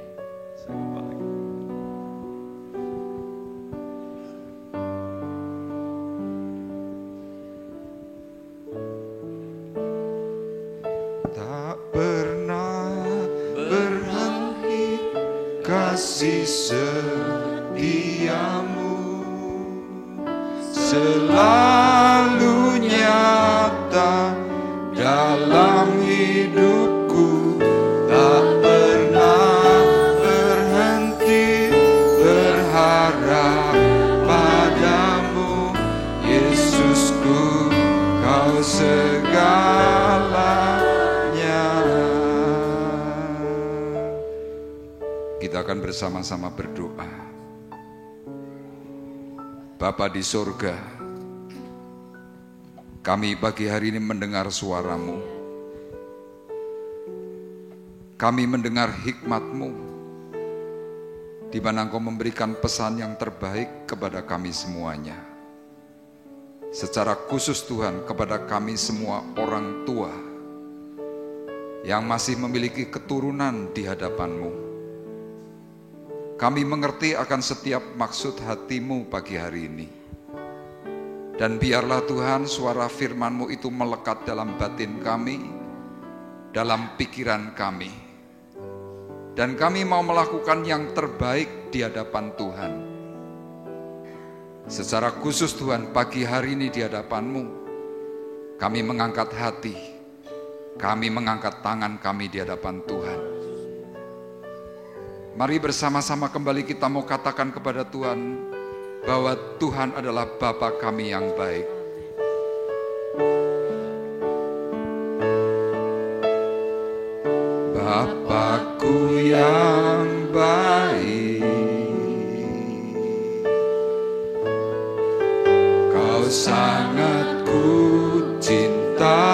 Tak pernah berhenti kasih setiamu, selalu nyata dalam hidupku. Tak pernah berhenti berharap padamu, Yesusku, Kau segalanya. Kita akan bersama-sama berdoa. Bapa di sorga, kami pagi hari ini mendengar suara-Mu. Kami mendengar hikmat-Mu, di mana Engkau memberikan pesan yang terbaik kepada kami semuanya. Secara khusus Tuhan kepada kami semua orang tua yang masih memiliki keturunan di hadapan-Mu. Kami mengerti akan setiap maksud hati-Mu pagi hari ini. Dan biarlah Tuhan suara firman-Mu itu melekat dalam batin kami, dalam pikiran kami. Dan kami mau melakukan yang terbaik di hadapan Tuhan. Secara khusus Tuhan pagi hari ini di hadapan-Mu, kami mengangkat hati, kami mengangkat tangan kami di hadapan Tuhan. Mari bersama-sama kembali kita mau katakan kepada Tuhan bahwa Tuhan adalah Bapa kami yang baik. Bapakku yang baik, Kau sangat ku cinta,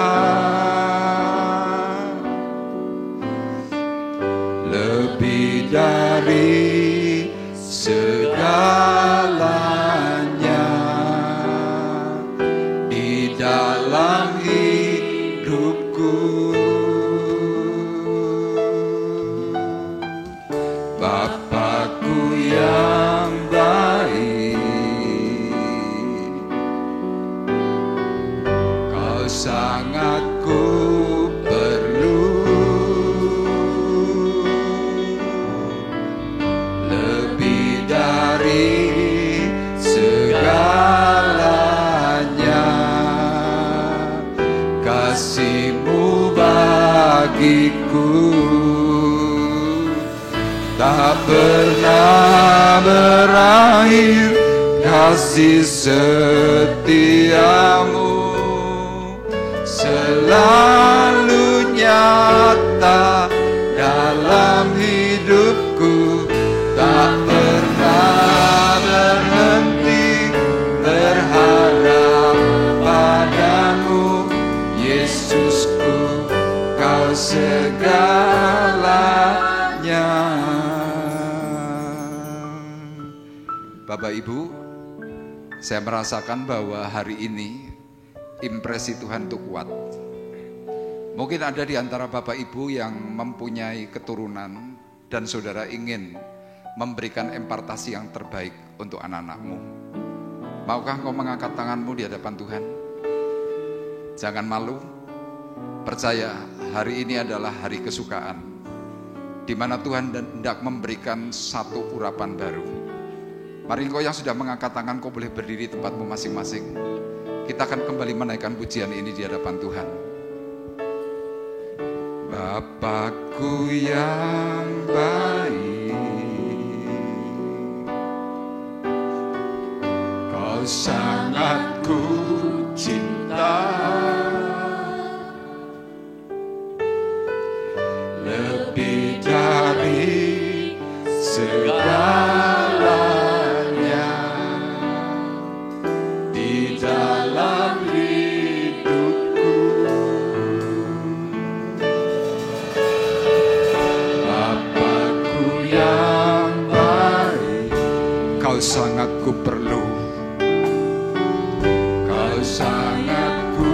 lebih dari segalanya di dalam hidupku. Bapakku yang baik, Kau sangat ku perlu, lebih dari segalanya. Kasih-Mu bagiku tak tak pernah berakhir kasih setiamu, selalu nyata dalam hidupku, tak pernah berhenti berharap padamu, Yesusku, kau segalanya. Bapak Ibu, saya merasakan bahwa hari ini impresi Tuhan itu kuat. Mungkin ada di antara Bapak Ibu yang mempunyai keturunan dan saudara ingin memberikan impartasi yang terbaik untuk anak-anakmu. Maukah kau mengangkat tanganmu di hadapan Tuhan? Jangan malu. Percaya, hari ini adalah hari kesukaan, di mana Tuhan hendak memberikan satu urapan baru. Mari kau yang sudah mengangkat tangan, kau boleh berdiri tempatmu masing-masing. Kita akan kembali menaikkan pujian ini di hadapan Tuhan. Bapakku yang baik, kau sangat ku cinta, lebih dari segalanya. Sangat ku perlu, kau sangat ku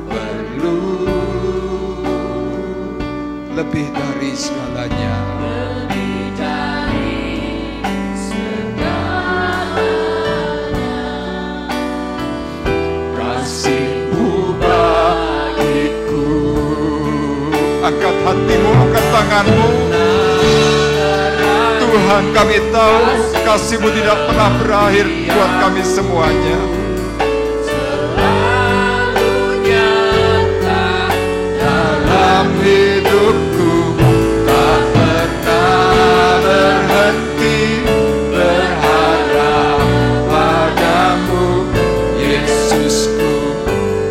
perlu, lebih dari segalanya, lebih dari segalanya. Kasih-Mu bagiku. Angkat hatimu, angkat tanganmu. Tuhan, kami tahu kasih-Mu tidak pernah berakhir buat kami semuanya. Selalu nyata dalam hidupku, tak pernah berhenti berharap padamu, Yesusku,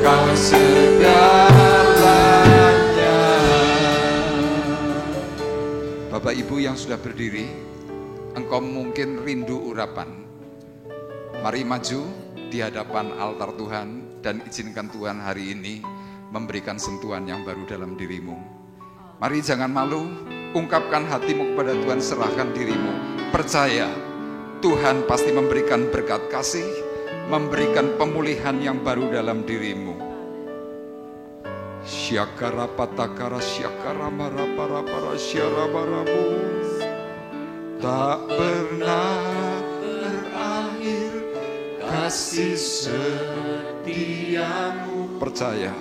kau segalanya. Bapak Ibu yang sudah berdiri, engkau mungkin rindu urapan. Mari maju di hadapan altar Tuhan dan izinkan Tuhan hari ini memberikan sentuhan yang baru dalam dirimu. Mari jangan malu, ungkapkan hatimu kepada Tuhan, serahkan dirimu. Percaya, Tuhan pasti memberikan berkat kasih, memberikan pemulihan yang baru dalam dirimu. Syakara patakara syakara marapara para syarabarabu. Tak pernah berakhir kasih setiamu. Percaya,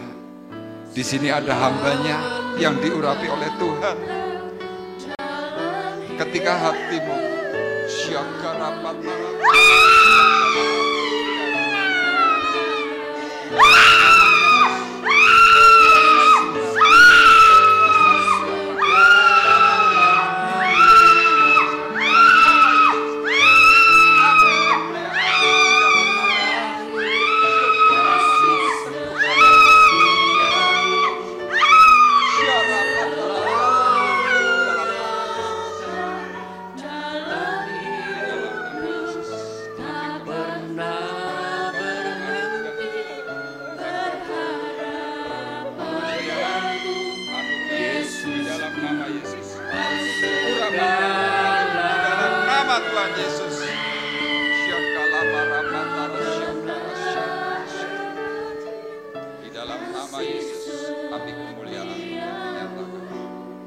di sini ada hambanya yang diurapi oleh Tuhan. Ketika hatimu syakarapat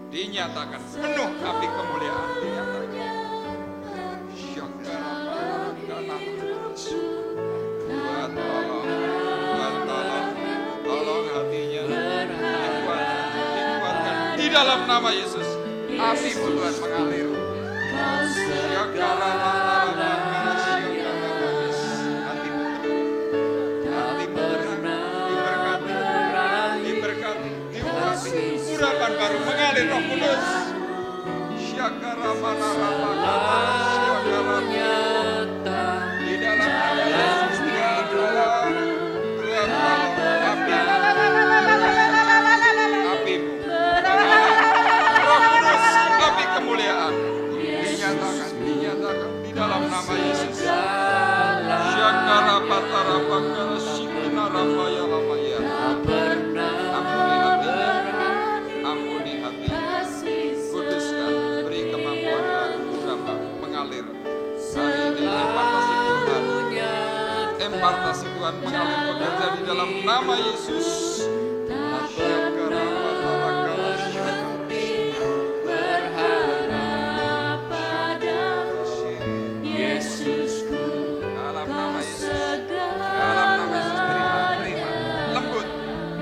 dinyatakan penuh api kemuliaan dinyatakan. Tolong hatinya dikuatkan di dalam nama Yesus. Api Tuhan mengalir. Urapan baru mengalir Roh Kudus. Syakara manara nama Yesus. Syakara patara pakara sikina rapaya lamaya. Ampuni hatinya. Kuduskan, beri kemampuan lagu Rama mengalir. Hari ini impartasi Tuhan. Impartasi Tuhan mengalir bekerja di dalam nama Yesus. Syakara patara pakara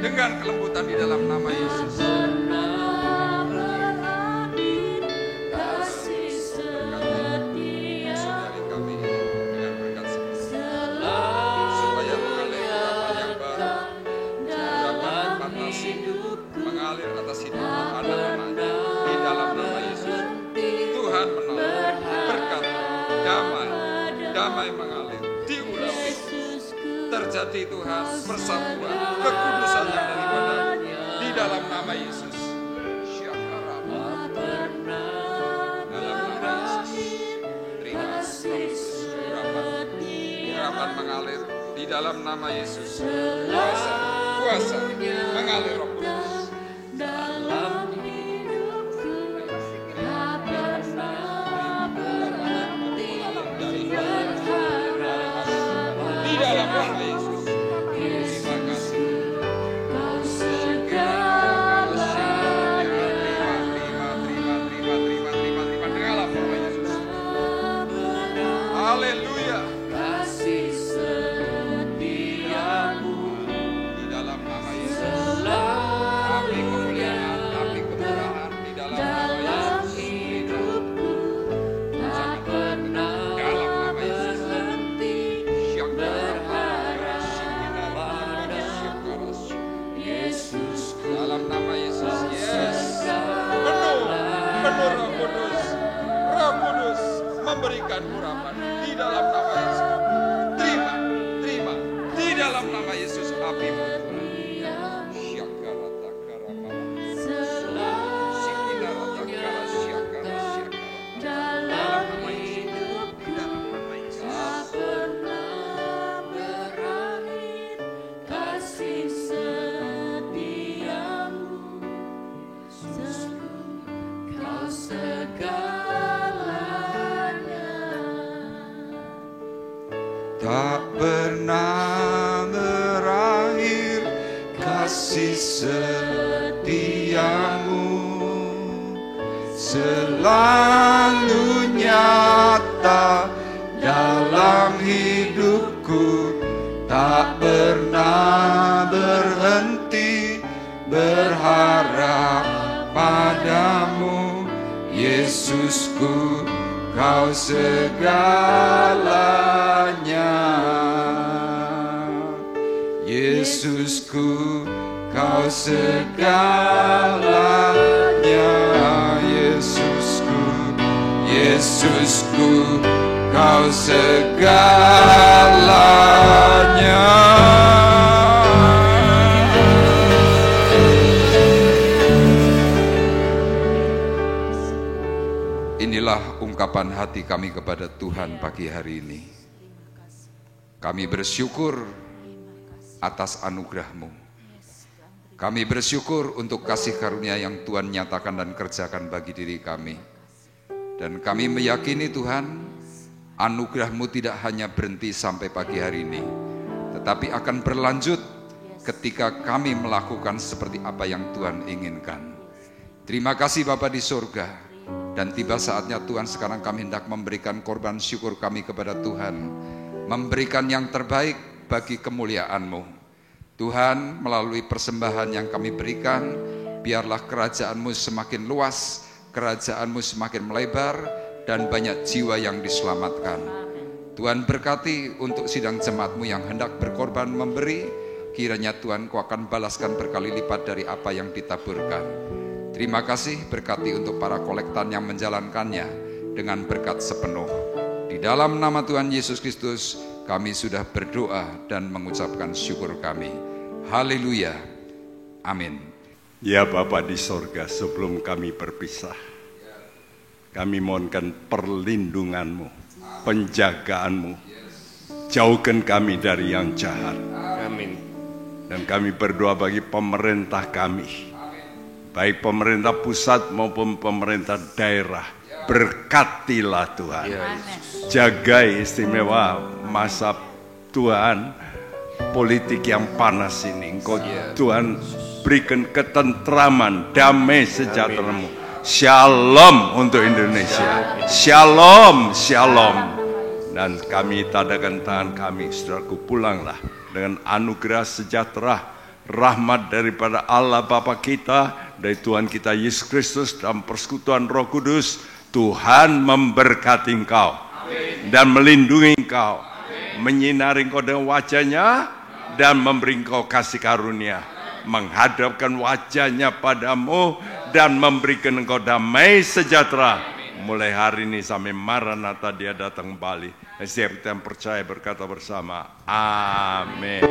dengan kelembutan di dalam nama Yesus. Saudari kami ini dengan berkat supaya mengalir urapan yang baru, urapan fantasi mengalir atas hidup anak-anaknya di dalam nama Yesus. Tuhan menolong, berkat, damai mengalir, diurapi. Terjadi Tuhan persatuan, kekudusan yang daripada di dalam nama Yesus. Dalam nama Yesus. Terima kasih. Urapan mengalir di dalam nama Yesus. Kuasa mengalir Roh Kudus. Di dalam nama Yesus. Terima kasih. Terima dalam nama Yesus. Haleluya. Kasih setiamu di dalam nama Yesus. Api kemuliaan, api kemurahan di dalam nama Yesus. Tak pernah dalam nama Yesus. Dalam nama Yesus, yes. Penuh Roh Kudus memberikan urapan di dalam nama Yesus. Terima di dalam nama Yesus apimu Tuhan. Syakara takara mama. Sikina takara syakara. Dalam nama Yesus. Di dalam nama Yesus. Kasih tak pernah berakhir, kasih setiamu selalu nyata dalam hidupku, tak pernah berhenti berharap padamu, Yesusku. Kau segalanya, Yesusku, Kau segalanya, Yesusku, Yesusku, Kau segalanya. Inilah ungkapan hati kami kepada Tuhan pagi hari ini. Kami bersyukur atas anugerah-Mu. Kami bersyukur untuk kasih karunia yang Tuhan nyatakan dan kerjakan bagi diri kami. Dan kami meyakini Tuhan, anugerah-Mu tidak hanya berhenti sampai pagi hari ini, tetapi akan berlanjut ketika kami melakukan seperti apa yang Tuhan inginkan. Terima kasih Bapa di surga. Dan tiba saatnya Tuhan, sekarang kami hendak memberikan korban syukur kami kepada Tuhan, memberikan yang terbaik bagi kemuliaan-Mu. Tuhan, melalui persembahan yang kami berikan, biarlah kerajaan-Mu semakin luas, kerajaan-Mu semakin melebar, dan banyak jiwa yang diselamatkan. Tuhan berkati untuk sidang jemaat-Mu yang hendak berkorban memberi, kiranya Tuhan Kau akan balaskan berkali lipat dari apa yang ditaburkan. Terima kasih, berkati untuk para kolektan yang menjalankannya dengan berkat sepenuh. Di dalam nama Tuhan Yesus Kristus, kami sudah berdoa dan mengucapkan syukur kami. Haleluya. Amin. Ya Bapa di sorga, sebelum kami berpisah, kami mohonkan perlindungan-Mu. penjagaanmu. Jauhkan kami dari yang jahat. Amin. Dan kami berdoa bagi pemerintah kami, baik pemerintah pusat maupun pemerintah daerah. Berkatilah Tuhan. Jaga istimewa masa Tuhan politik yang panas ini. Engkau Tuhan berikan ketentraman, damai sejahtera-Mu. Shalom untuk Indonesia. Shalom, shalom. Dan kami tadakan tangan kami, saudaraku, pulanglah dengan anugerah sejahtera, rahmat daripada Allah Bapa kita, dari Tuhan kita Yesus Kristus, dalam persekutuan Roh Kudus. Tuhan memberkati engkau dan melindungi engkau, menyinari engkau dengan wajah-Nya dan memberi engkau kasih karunia, menghadapkan wajah-Nya padamu dan memberikan engkau damai sejahtera mulai hari ini sampai Maranatha Dia datang kembali. Setiap kita yang percaya berkata bersama, amin.